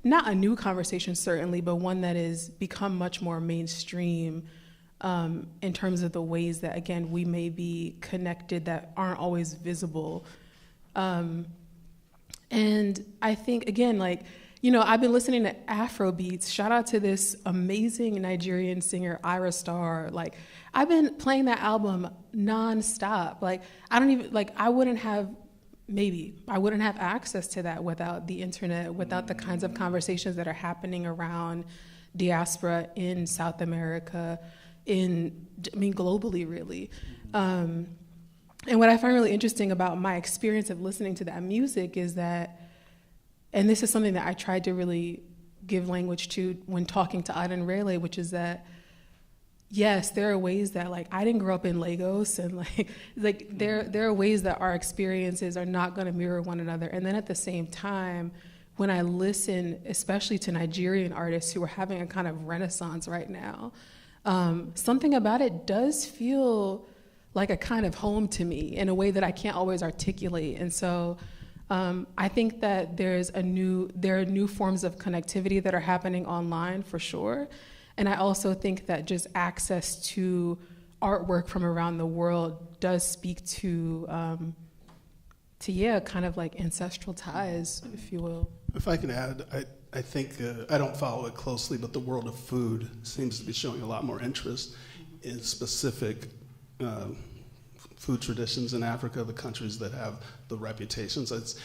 not a new conversation, certainly, but one that has become much more mainstream in terms of the ways that, again, we may be connected that aren't always visible. And I think, again, like, you know, I've been listening to Afro beats. Shout out to this amazing Nigerian singer, Ira Star. Like, I've been playing that album nonstop. Like, I wouldn't have access to that without the internet, without the kinds of conversations that are happening around diaspora in South America, globally, really. And what I find really interesting about my experience of listening to that music is that, and this is something that I tried to really give language to when talking to Adan Rele, which is that, yes, there are ways that, like, I didn't grow up in Lagos, and like there are ways that our experiences are not going to mirror one another. And then at the same time, when I listen, especially to Nigerian artists who are having a kind of renaissance right now, something about it does feel like a kind of home to me in a way that I can't always articulate. And so I think that there are new forms of connectivity that are happening online for sure. And I also think that just access to artwork from around the world does speak to kind of like ancestral ties, if you will. If I can add, I think, I don't follow it closely, but the world of food seems to be showing a lot more interest in specific food traditions in Africa, the countries that have the reputations. It's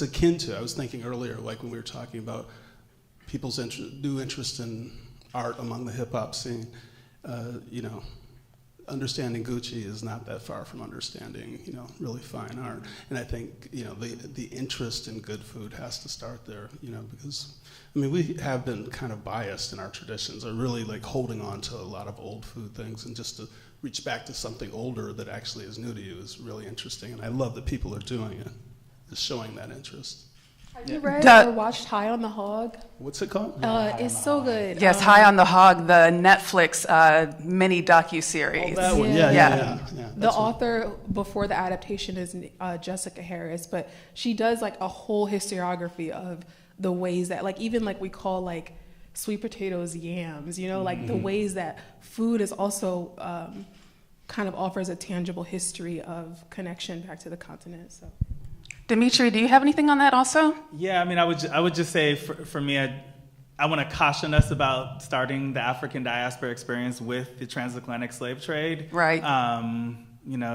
akin to, I was thinking earlier, like when we were talking about people's new interest in art among the hip hop scene, understanding Gucci is not that far from understanding, really fine art. And I think, the interest in good food has to start there, because, we have been kind of biased in our traditions, or really like holding on to a lot of old food things, and just to reach back to something older that actually is new to you is really interesting. And I love that people are doing it, is showing that interest. Have you read or watched High on the Hog? What's it called? It's so good. Yes, High on the Hog, the Netflix mini docuseries. Oh, that one. Yeah. The author before the adaptation is Jessica Harris, but she does like a whole historiography of the ways that, like, even like we call like sweet potatoes yams, like the ways that food is also kind of offers a tangible history of connection back to the continent. So. Demetri, do you have anything on that also? Yeah, I would just say for me, I want to caution us about starting the African diaspora experience with the transatlantic slave trade. Right.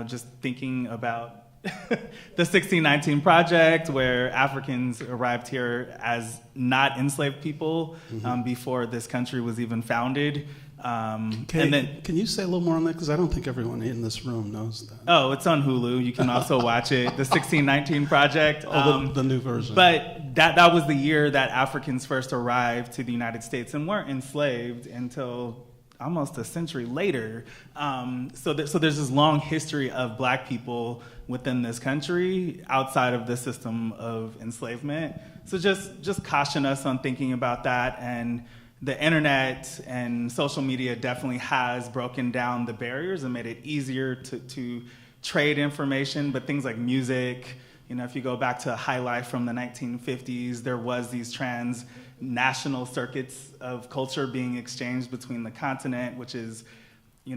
Just thinking about the 1619 Project, where Africans arrived here as not enslaved people before this country was even founded. Can you say a little more on that? Because I don't think everyone in this room knows that. Oh, it's on Hulu. You can also watch it. The 1619 Project. The new version. But that was the year that Africans first arrived to the United States and weren't enslaved until almost a century later. So there's this long history of Black people within this country outside of the system of enslavement. So just caution us on thinking about that. And the internet and social media definitely has broken down the barriers and made it easier to trade information, but things like music, if you go back to High Life from the 1950s, there was these transnational circuits of culture being exchanged between the continent, which is,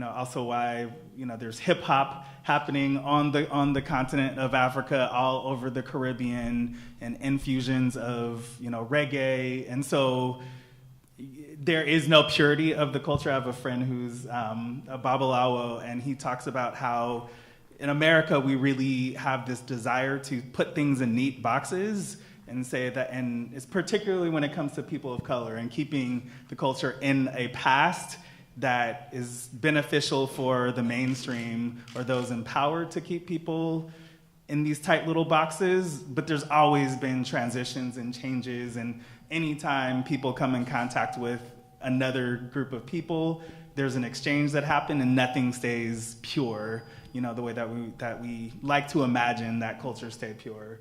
also why, there's hip hop happening on the continent of Africa, all over the Caribbean, and infusions of, reggae. And so there is no purity of the culture. I have a friend who's a Babalawo, and he talks about how in America we really have this desire to put things in neat boxes and say that, and it's particularly when it comes to people of color and keeping the culture in a past that is beneficial for the mainstream or those empowered to keep people in these tight little boxes, but there's always been transitions and changes, and anytime people come in contact with another group of people, there's an exchange that happens, and nothing stays pure, you know, the way that we like to imagine that culture stay pure.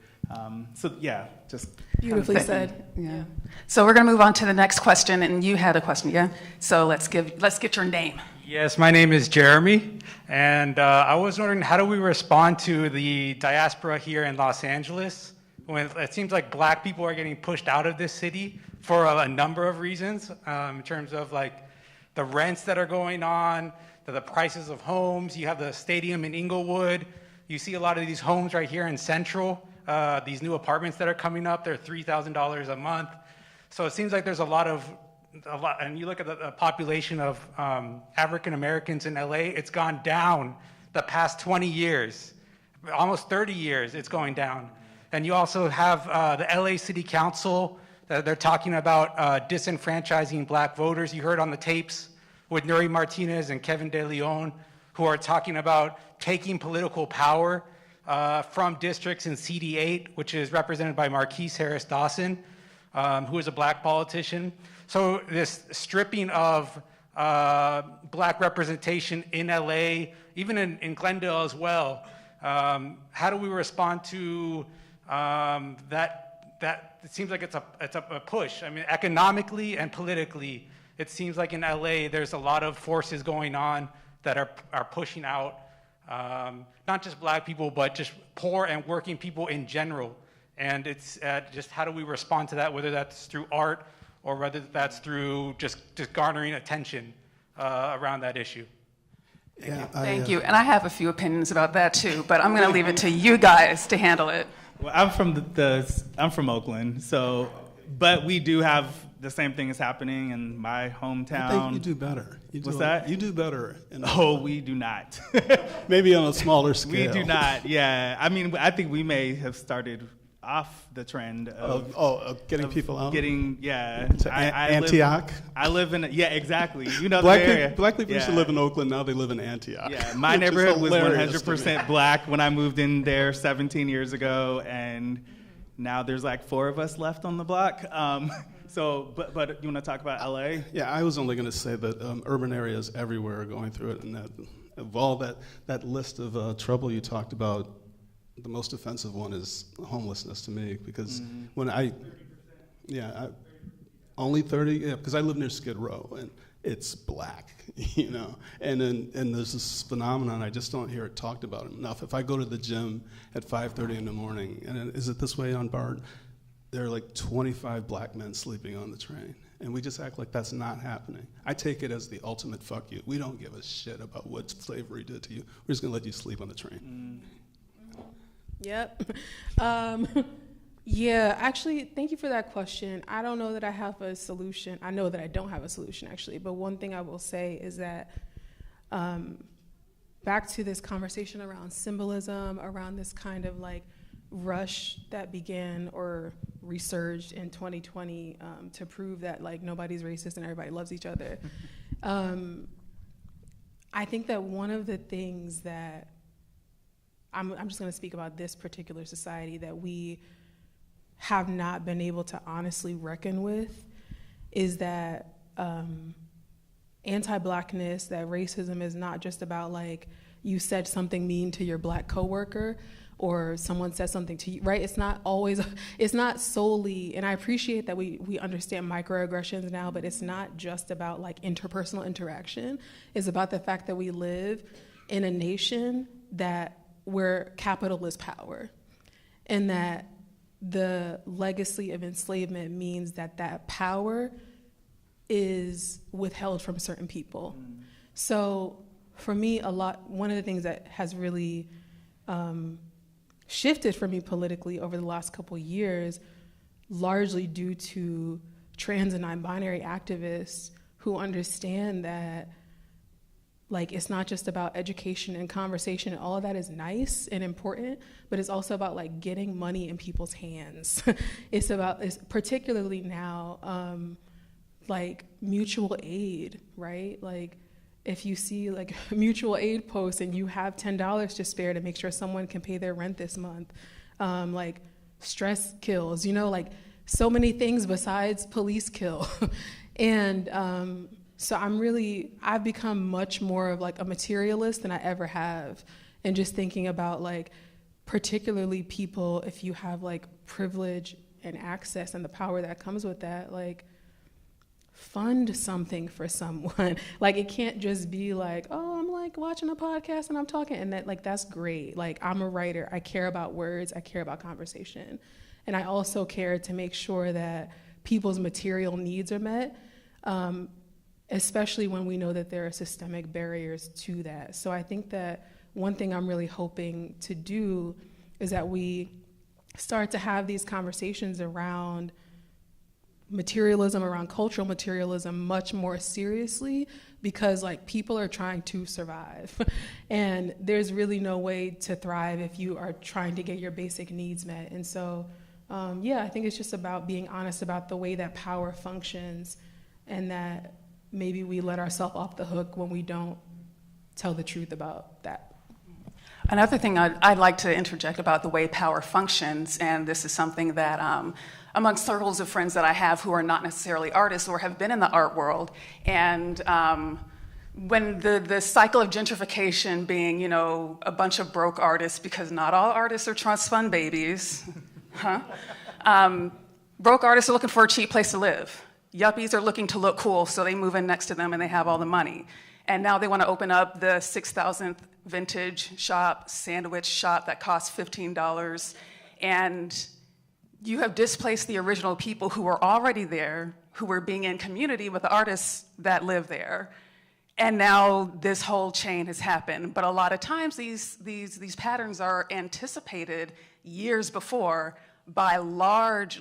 So yeah, just Beautifully said. Yeah. So we're going to move on to the next question, and you had a question, yeah? So let's get your name. Yes, my name is Jeremy, and I was wondering, how do we respond to the diaspora here in Los Angeles when it seems like black people are getting pushed out of this city for a number of reasons, in terms of like the rents that are going on, the prices of homes. You have the stadium in Inglewood. You see a lot of these homes right here in Central, these new apartments that are coming up. They're $3,000 a month. So it seems like there's a lot, and you look at the population of African Americans in LA, it's gone down the past 20 years, almost 30 years, it's going down. And you also have the LA City Council, they're talking about disenfranchising black voters. You heard on the tapes with Nuri Martinez and Kevin De Leon, who are talking about taking political power from districts in CD8, which is represented by Marquise Harris Dawson, who is a black politician. So this stripping of black representation in LA, even in Glendale as well, how do we respond to that? It seems like it's a push. I mean, economically and politically, it seems like in LA there's a lot of forces going on that are pushing out not just black people, but just poor and working people in general. And it's just how do we respond to that, whether that's through art or whether that's through just garnering attention around that issue. Thank you. And I have a few opinions about that too, but I'm going to leave it to you guys to handle it. Well, I'm from Oakland, so, but we do have the same thing is happening in my hometown. I think you do better. What's that? You do better. We do not. Maybe on a smaller scale. We do not, yeah. I mean, I think we may have started off the trend of getting people out? To Antioch? I live in, exactly. You know black the area. Black people used to live in Oakland, now they live in Antioch. Yeah, my neighborhood was 100% black when I moved in there 17 years ago, and now there's like 4 of us left on the block. So, but you want to talk about LA? Yeah, I was only going to say that urban areas everywhere are going through it, and that of all that list of trouble you talked about, the most offensive one is homelessness to me, because when only 30, because I live near Skid Row and it's black, you know, and there's this phenomenon, I just don't hear it talked about enough. If I go to the gym at 5:30 in the morning, and is it this way on BART? There are like 25 black men sleeping on the train, and we just act like that's not happening. I take it as the ultimate fuck you. We don't give a shit about what slavery did to you. We're just gonna let you sleep on the train. Yep. Yeah, actually, thank you for that question. I don't know that I have a solution. I know that I don't have a solution, actually. But one thing I will say is that back to this conversation around symbolism, around this kind of like rush that began or resurged in 2020 to prove that like nobody's racist and everybody loves each other. I think that one of the things that I'm just going to speak about this particular society that we have not been able to honestly reckon with is that anti-blackness, that racism is not just about like you said something mean to your black coworker or someone said something to you, right? It's not solely, and I appreciate that we understand microaggressions now, but it's not just about like interpersonal interaction. It's about the fact that we live in a nation where capital is power, and that the legacy of enslavement means that power is withheld from certain people. So for me, one of the things that has really shifted for me politically over the last couple of years, largely due to trans and non-binary activists who understand that like it's not just about education and conversation, and all of that is nice and important, but it's also about like getting money in people's hands. It's particularly now like mutual aid, right? Like if you see like a mutual aid post and you have $10 to spare to make sure someone can pay their rent this month, like stress kills, like so many things besides police kill. And so I've become much more of like a materialist than I ever have. And just thinking about like, particularly people, if you have like privilege and access and the power that comes with that, like fund something for someone. Like it can't just be like, oh, I'm like watching a podcast and I'm talking, and that like that's great. Like I'm a writer, I care about words, I care about conversation. And I also care to make sure that people's material needs are met, especially when we know that there are systemic barriers to that. So I think that one thing I'm really hoping to do is that we start to have these conversations around materialism, around cultural materialism much more seriously, because like people are trying to survive and there's really no way to thrive if you are trying to get your basic needs met. And so I think it's just about being honest about the way that power functions, and that maybe we let ourselves off the hook when we don't tell the truth about that. Another thing I'd like to interject about the way power functions, and this is something that among circles of friends that I have who are not necessarily artists or have been in the art world, and when the cycle of gentrification being, a bunch of broke artists, because not all artists are trust fund babies, broke artists are looking for a cheap place to live. Yuppies are looking to look cool, so they move in next to them and they have all the money. And now they want to open up the 6,000th vintage shop, sandwich shop that costs $15. And you have displaced the original people who were already there, who were being in community with the artists that live there. And now this whole chain has happened. But a lot of times these patterns are anticipated years before by large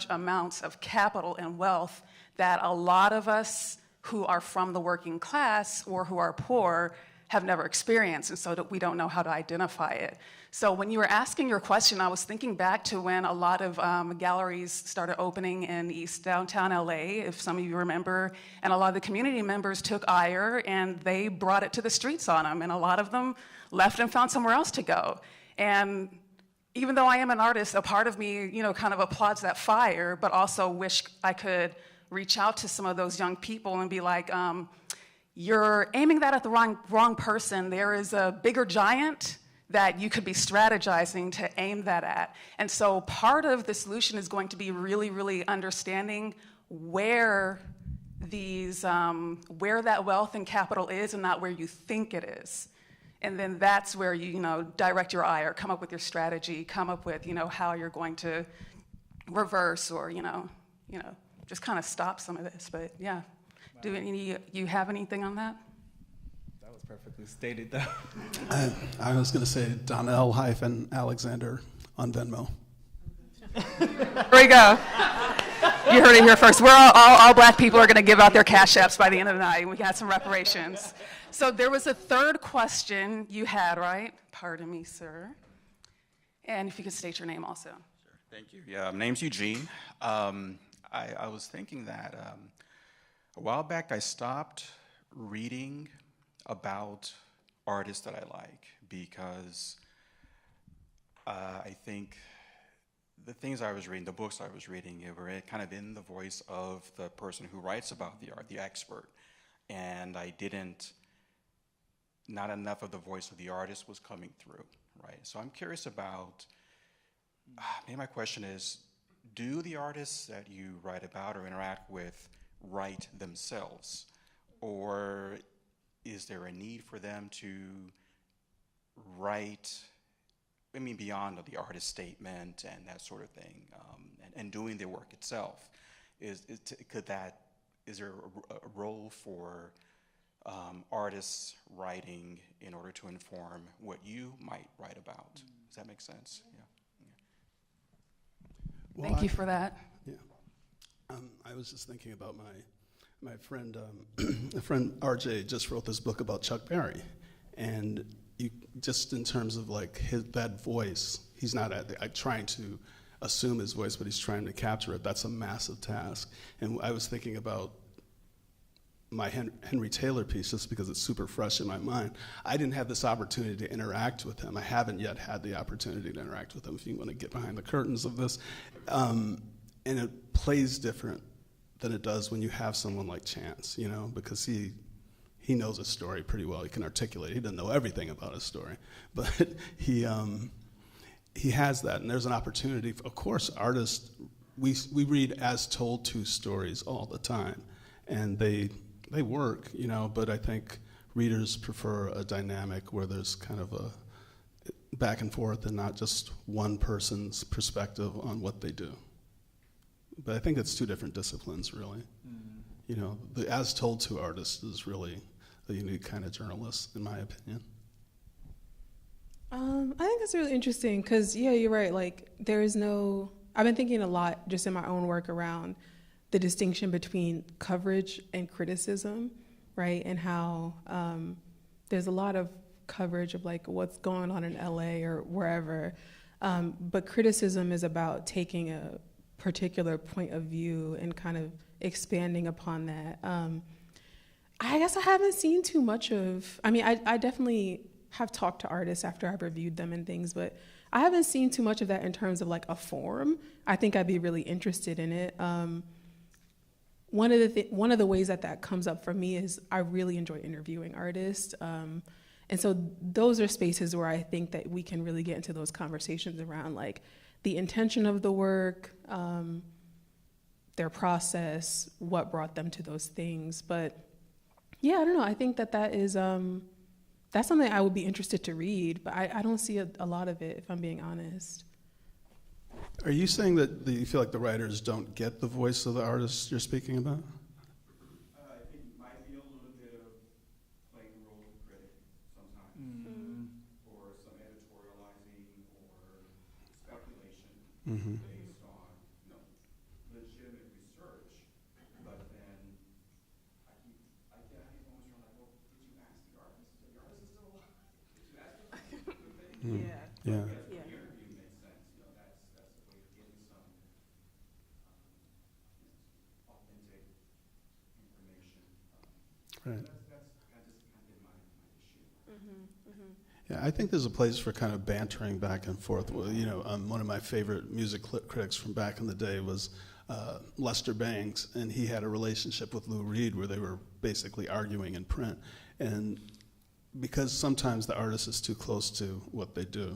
amounts of capital and wealth that a lot of us who are from the working class or who are poor have never experienced, and so we don't know how to identify it. So when you were asking your question, I was thinking back to when a lot of galleries started opening in East Downtown LA, if some of you remember, and a lot of the community members took ire and they brought it to the streets on them, and a lot of them left and found somewhere else to go. And even though I am an artist, a part of me, kind of applauds that fire, but also wish I could reach out to some of those young people and be like, you're aiming that at the wrong person. There is a bigger giant that you could be strategizing to aim that at. And so part of the solution is going to be really understanding where that wealth and capital is and not where you think it is. And then that's where you direct your eye or come up with your strategy, come up with, how you're going to reverse or, just kind of stop some of this. But yeah, do you have anything on that? That was perfectly stated, though. I was going to say Donnell Alexander on Venmo. Here we go. You heard it here first. We're all black people are going to give out their cash apps by the end of the night. We got some reparations. So there was a third question you had, right? Pardon me, sir. And if you could state your name also. Sure. Thank you. Yeah, my name's Eugene. I was thinking that a while back I stopped reading about artists that I like because I think the things I was reading, the books I was reading, were kind of in the voice of the person who writes about the art, the expert. And not enough of the voice of the artist was coming through, right? So I'm curious about, maybe my question is, do the artists that you write about or interact with write themselves? Or is there a need for them to write, beyond the artist statement and that sort of thing, and doing their work itself? Is there a role for artists writing in order to inform what you might write about? Does that make sense? Yeah. Well, Thank you for that. Yeah. I was just thinking about my friend, a friend RJ just wrote this book about Chuck Berry, and just in terms of like that voice, he's not trying to assume his voice, but he's trying to capture it. That's a massive task. And I was thinking about my Henry Taylor piece, just because it's super fresh in my mind, I didn't have this opportunity to interact with him. I haven't yet had the opportunity to interact with him, if you want to get behind the curtains of this. And it plays different than it does when you have someone like Chance, you know, because he knows his story pretty well. He can articulate it. He doesn't know everything about his story, but he has that, and there's an opportunity. Of course, artists, we read as told to stories all the time, and they work, you know, but I think readers prefer a dynamic where there's kind of a back and forth and not just one person's perspective on what they do. But I think it's two different disciplines, really. Mm-hmm. You know, the as told to artist is really a unique kind of journalist, in my opinion. I think that's really interesting because, yeah, you're right. Like, I've been thinking a lot just in my own work around the distinction between coverage and criticism, right? And how there's a lot of coverage of like what's going on in LA or wherever, but criticism is about taking a particular point of view and kind of expanding upon that. I guess I haven't seen too much of, I definitely have talked to artists after I've reviewed them and things, but I haven't seen too much of that in terms of like a forum. I think I'd be really interested in it. One of the ways that comes up for me is I really enjoy interviewing artists. And so those are spaces where I think that we can really get into those conversations around like the intention of the work, their process, what brought them to those things. But yeah, I don't know. I think that is, that's something I would be interested to read, but I don't see a lot of it, if I'm being honest. Are you saying that you feel like the writers don't get the voice of the artists you're speaking about? I think it might be a little bit of playing the role of critic sometimes, or some editorializing or speculation based on legitimate research. But then I get moments where I'm like, well, did you ask the artist? The artist is still alive. Did you ask them? Yeah. Right. Yeah, I think there's a place for kind of bantering back and forth. Well, you know, one of my favorite music critics from back in the day was Lester Bangs, and he had a relationship with Lou Reed where they were basically arguing in print. And because sometimes the artist is too close to what they do.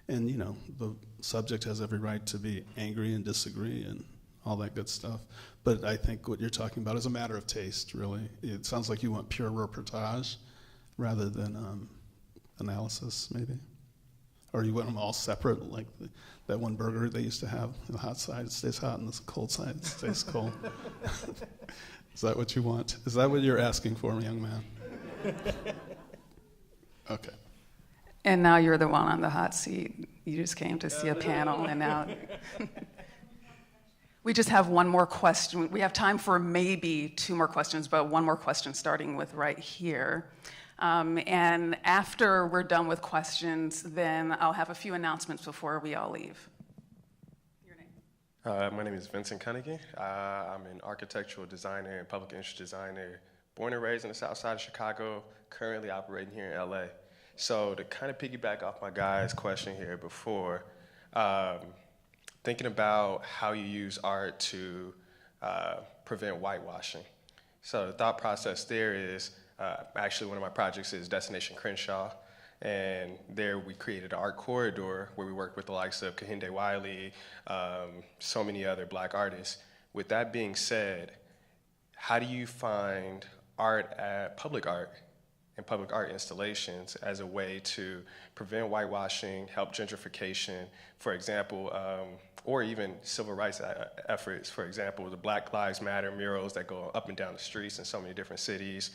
And, you know, the subject has every right to be angry and disagree and all that good stuff. But I think what you're talking about is a matter of taste, really. It sounds like you want pure reportage rather than analysis, maybe. Or you want them all separate, like that one burger they used to have. The hot side stays hot and the cold side stays cold. Is that what you want? Is that what you're asking for, young man? Okay. And now you're the one on the hot seat. You just came to see a panel, and now... We just have one more question. We have time for maybe 2 more questions, but one more question starting with right here. And after we're done with questions, then I'll have a few announcements before we all leave. Your name? My name is Vincent Cunningham. I'm an architectural designer and public interest designer, born and raised in the south side of Chicago, currently operating here in LA. So to kind of piggyback off my guy's question here before, thinking about how you use art to prevent whitewashing. So the thought process there is, actually one of my projects is Destination Crenshaw, and there we created an art corridor where we worked with the likes of Kehinde Wiley, so many other black artists. With that being said, how do you find art at public art and public art installations as a way to prevent whitewashing, help gentrification, for example, or even civil rights efforts, for example, the Black Lives Matter murals that go up and down the streets in so many different cities.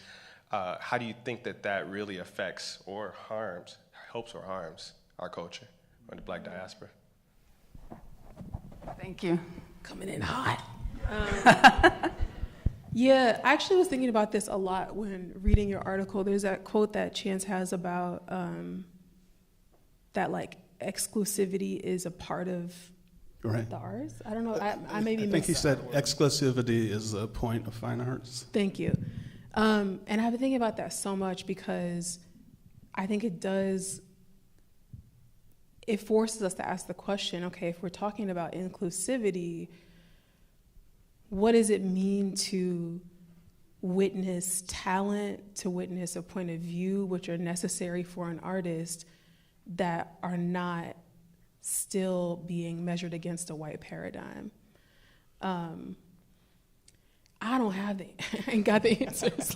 How do you think that really affects or harms, helps or harms our culture or the Black diaspora? Thank you. Coming in hot. Yeah, I actually was thinking about this a lot when reading your article. There's that quote that Chance has about that like exclusivity is a part of Right. The arts? I don't know. I maybe I think he said exclusivity is a point of fine arts. Thank you. And I've been thinking about that so much because I think it forces us to ask the question, okay, if we're talking about inclusivity, what does it mean to witness talent, to witness a point of view, which are necessary for an artist, that are not still being measured against a white paradigm? I don't have I ain't got the answers.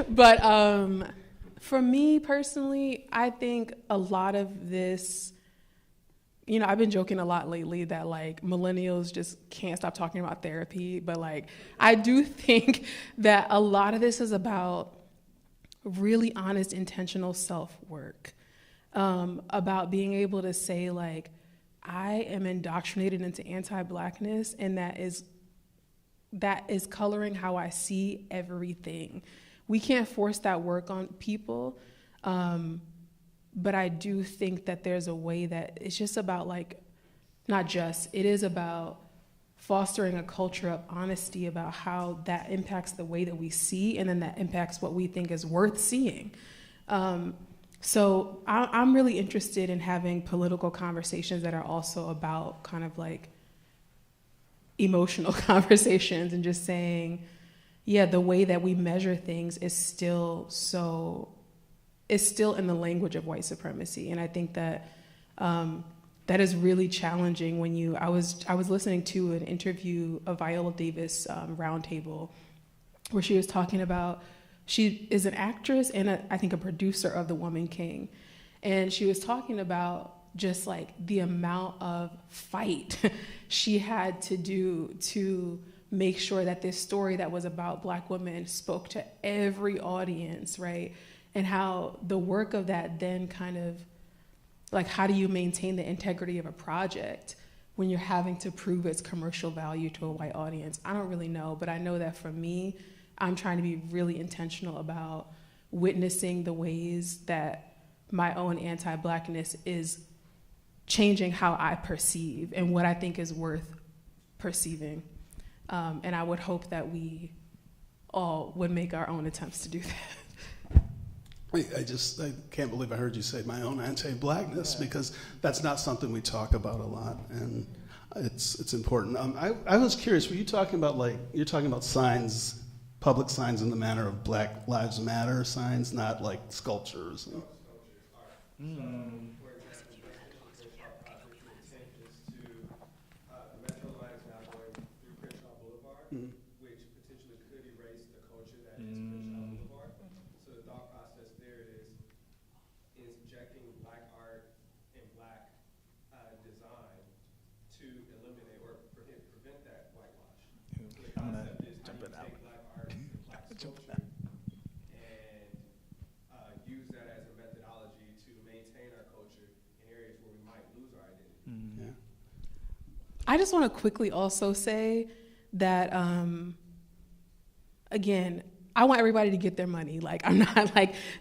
But for me personally, I think a lot of this, I've been joking a lot lately that millennials just can't stop talking about therapy, but I do think that a lot of this is about really honest, intentional self-work, about being able to say I am indoctrinated into anti-Blackness, and that is coloring how I see everything. We can't force that work on people, but I do think that there's a way that it's just about it is about fostering a culture of honesty about how that impacts the way that we see, and then that impacts what we think is worth seeing. So I'm really interested in having political conversations that are also about kind of emotional conversations, and just saying, the way that we measure things is still in the language of white supremacy. And I think that that is really challenging when I was listening to an interview of Viola Davis roundtable, where she was talking about, she is an actress and I think a producer of The Woman King. And she was talking about just the amount of fight she had to do to make sure that this story that was about Black women spoke to every audience, right? And how the work of that then kind of, how do you maintain the integrity of a project when you're having to prove its commercial value to a white audience? I don't really know, but I know that for me, I'm trying to be really intentional about witnessing the ways that my own anti-Blackness is changing how I perceive and what I think is worth perceiving. And I would hope that we all would make our own attempts to do that. I can't believe I heard you say my own anti-Blackness, because that's not something we talk about a lot, and it's important. I was curious, were you talking about you're talking about signs, public signs in the manner of Black Lives Matter signs, not sculptures? Which potentially could erase the culture that is Crenshaw Boulevard. So the thought process there is injecting Black art and Black design to eliminate or prevent that whitewash. So the concept is how you take Black art and Black sculpture and use that as a methodology to maintain our culture in areas where we might lose our identity. Yeah. I just want to quickly also say that, again, I want everybody to get their money. I'm not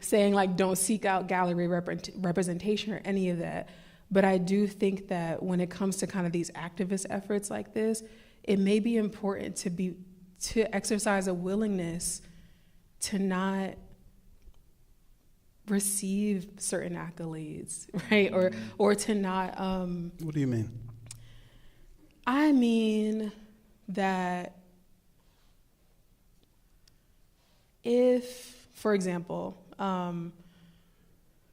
saying don't seek out gallery representation or any of that. But I do think that when it comes to kind of these activist efforts like this, it may be important to exercise a willingness to not receive certain accolades, right? Or to not. What do you mean? I mean that if, for example,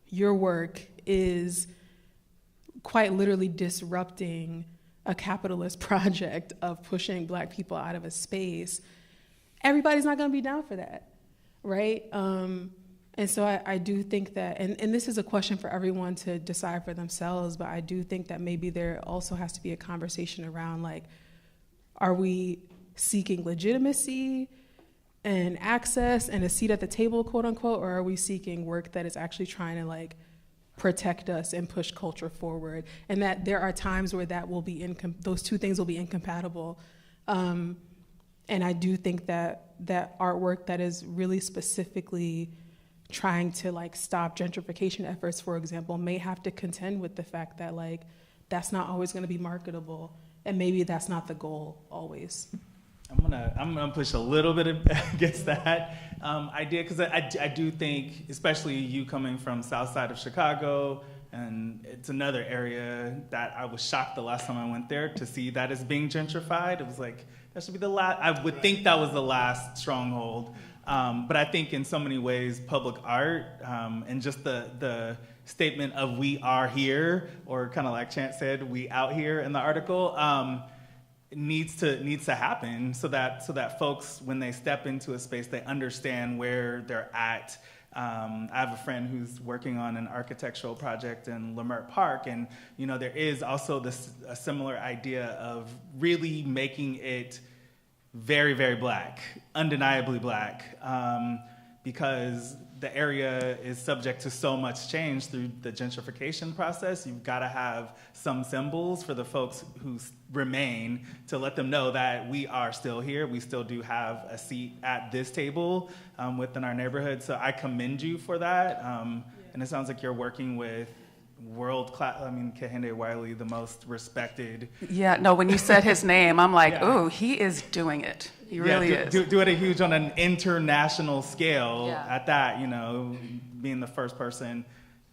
your work is quite literally disrupting a capitalist project of pushing Black people out of a space, everybody's not going to be down for that, right? And so I do think that, and this is a question for everyone to decide for themselves, but I do think that maybe there also has to be a conversation around are we seeking legitimacy and access and a seat at the table, quote unquote, or are we seeking work that is actually trying to protect us and push culture forward? And that there are times where that will be those two things will be incompatible. And I do think that artwork that is really specifically trying to stop gentrification efforts, for example, may have to contend with the fact that that's not always going to be marketable, and maybe that's not the goal always. I'm gonna push a little bit against that idea, because I do think, especially you coming from South Side of Chicago, and it's another area that I was shocked the last time I went there to see that is being gentrified. It was like, that should be the last, I would think that was the last stronghold. But I think in so many ways, public art and just the statement of we are here, or kind of like Chance said, we out here in the article, needs to happen so that folks, when they step into a space, they understand where they're at. I have a friend who's working on an architectural project in Leimert Park, and there is also a similar idea of really making it very, very Black, undeniably Black, because the area is subject to so much change through the gentrification process. You've got to have some symbols for the folks who remain to let them know that we are still here. We still do have a seat at this table within our neighborhood. So I commend you for that. And it sounds like you're working with world-class, Kehinde Wiley, the most respected. Yeah, no, when you said his name, I'm like, ooh, he is doing it. He really is. Doing it huge on an international scale at that, being the first person,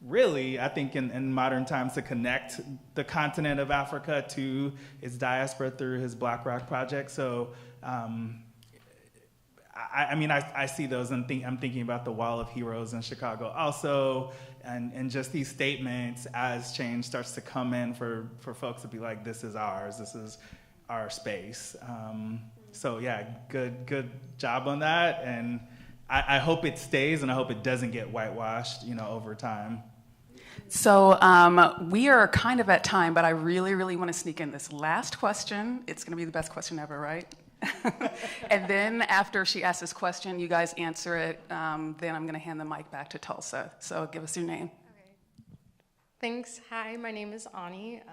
really, I think in modern times, to connect the continent of Africa to its diaspora through his Black Rock project. So, I see those, and I'm thinking about the Wall of Heroes in Chicago also, and just these statements as change starts to come in for folks to be like, this is ours, this is our space. So yeah, good job on that, and I hope it stays, and I hope it doesn't get whitewashed, over time. So we are kind of at time, but I really, really want to sneak in this last question. It's going to be the best question ever, right? And then after she asks this question, you guys answer it. Then I'm going to hand the mic back to Tulsa. So give us your name. Okay. Thanks. Hi, my name is Ani.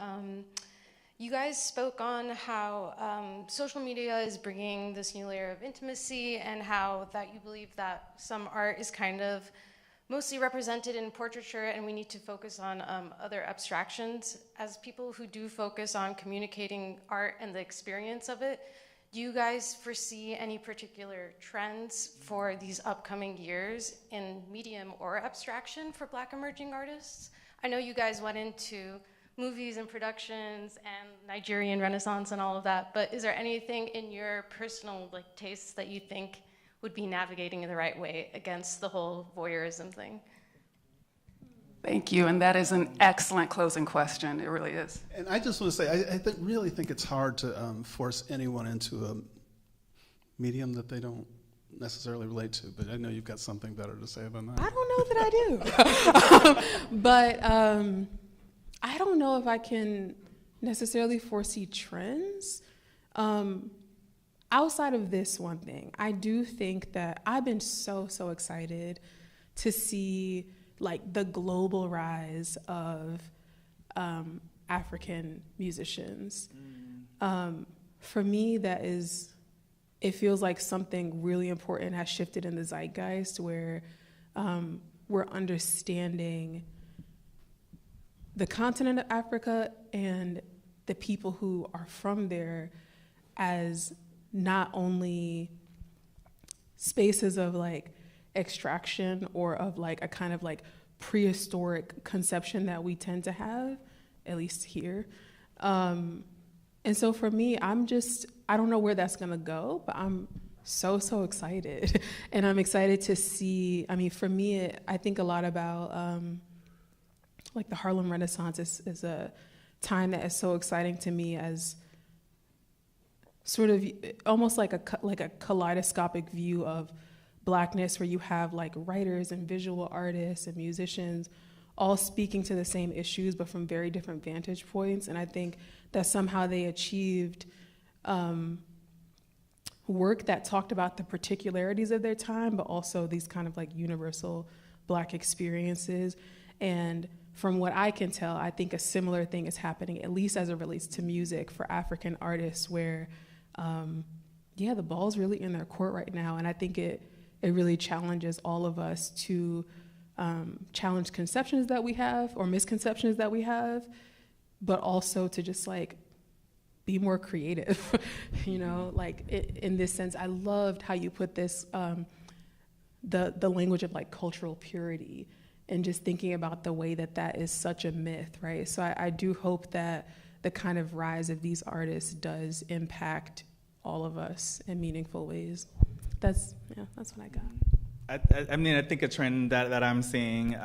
You guys spoke on how social media is bringing this new layer of intimacy, and how that you believe that some art is kind of mostly represented in portraiture, and we need to focus on other abstractions. As people who do focus on communicating art and the experience of it, do you guys foresee any particular trends for these upcoming years in medium or abstraction for Black emerging artists? I know you guys went into movies and productions and Nigerian Renaissance and all of that, but is there anything in your personal tastes that you think would be navigating in the right way against the whole voyeurism thing? Thank you, and that is an excellent closing question. It really is. And I just want to say, I really think it's hard to force anyone into a medium that they don't necessarily relate to, but I know you've got something better to say than that. I don't know that I do. But I don't know if I can necessarily foresee trends. Outside of this one thing, I do think that I've been so excited to see the global rise of African musicians. For me, it feels like something really important has shifted in the zeitgeist, where we're understanding the continent of Africa and the people who are from there as not only spaces of extraction or of a kind of prehistoric conception that we tend to have, at least here. And so for me, I don't know where that's gonna go, but I'm so excited. And I'm excited to see, for me, I think a lot about the Harlem Renaissance is a time that is so exciting to me, as sort of almost like a kaleidoscopic view of Blackness, where you have writers and visual artists and musicians all speaking to the same issues, but from very different vantage points. And I think that somehow they achieved work that talked about the particularities of their time, but also these kind of universal Black experiences. And from what I can tell, I think a similar thing is happening, at least as it relates to music, for African artists, where the ball's really in their court right now. And I think it really challenges all of us to challenge conceptions that we have, or misconceptions that we have, but also to just like be more creative, you know, like in this sense. I loved how you put this, the language of like cultural purity, and just thinking about the way that that is such a myth, right? So I do hope that the kind of rise of these artists does impact all of us in meaningful ways. That's what I got. I mean, I think a trend that I'm seeing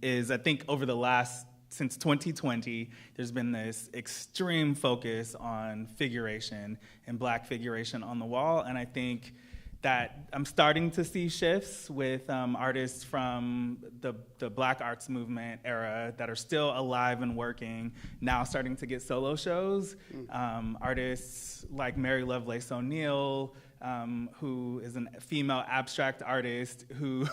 is, I think over the last, since 2020, there's been this extreme focus on figuration and Black figuration on the wall, and I think that I'm starting to see shifts with artists from the Black arts movement era that are still alive and working, now starting to get solo shows. Artists like Mary Lovelace O'Neill, who is a female abstract artist who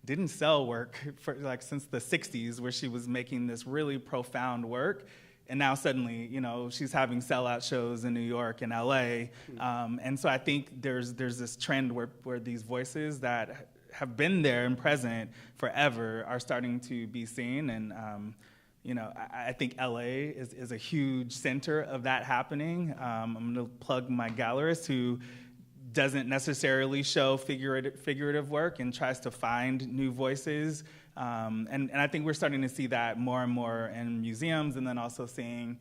didn't sell work for like since the 60s, where she was making this really profound work. And now suddenly, you know, she's having sellout shows in New York and LA. And so I think there's this trend where these voices that have been there and present forever are starting to be seen. And, you know, I think LA is a huge center of that happening. I'm gonna plug my gallerist, who doesn't necessarily show figurative work and tries to find new voices. And I think we're starting to see that more and more in museums, and then also seeing,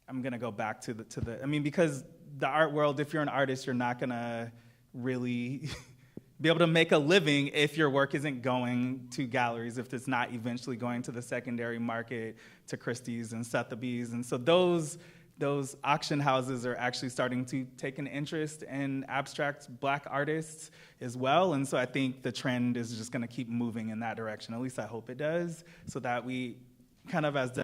I'm gonna go back to the I mean, because the art world, if you're an artist, you're not gonna really be able to make a living if your work isn't going to galleries, if it's not eventually going to the secondary market, to Christie's and Sotheby's. And so those auction houses are actually starting to take an interest in abstract Black artists as well. And so I think the trend is just gonna keep moving in that direction. At least I hope it does, so that we kind of, as the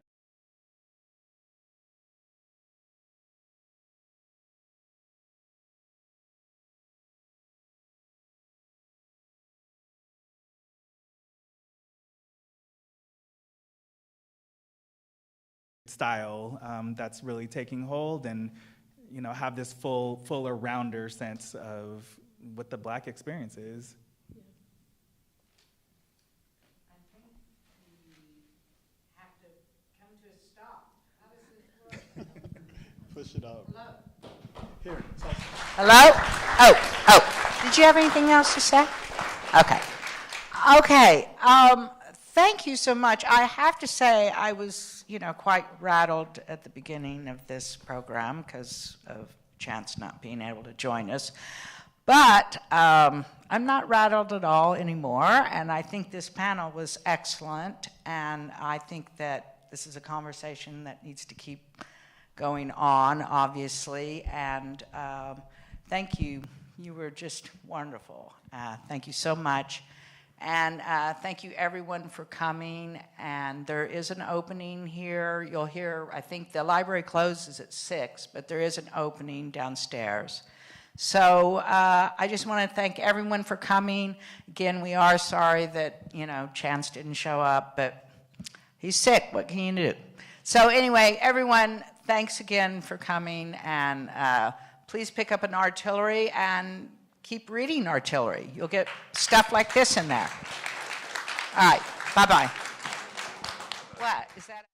style that's really taking hold, and, you know, have this fuller, rounder sense of what the Black experience is. I think we have to come to a stop. How does this work? Push it up. Hello? Here. Hello? Oh. Did you have anything else to say? Okay. Okay. Thank you so much. I have to say I was, you know, quite rattled at the beginning of this program because of Chance not being able to join us. But I'm not rattled at all anymore, and I think this panel was excellent, and I think that this is a conversation that needs to keep going on, obviously, and thank you. You were just wonderful. Thank you so much. And thank you, everyone, for coming. And there is an opening here. You'll hear, I think the library closes at 6, but there is an opening downstairs. So I just want to thank everyone for coming. Again, we are sorry that, you know, Chance didn't show up, but he's sick. What can you do? So anyway, everyone, thanks again for coming. And please pick up an artillery and keep reading artillery. You'll get stuff like this in there. All right, bye-bye. What, is that?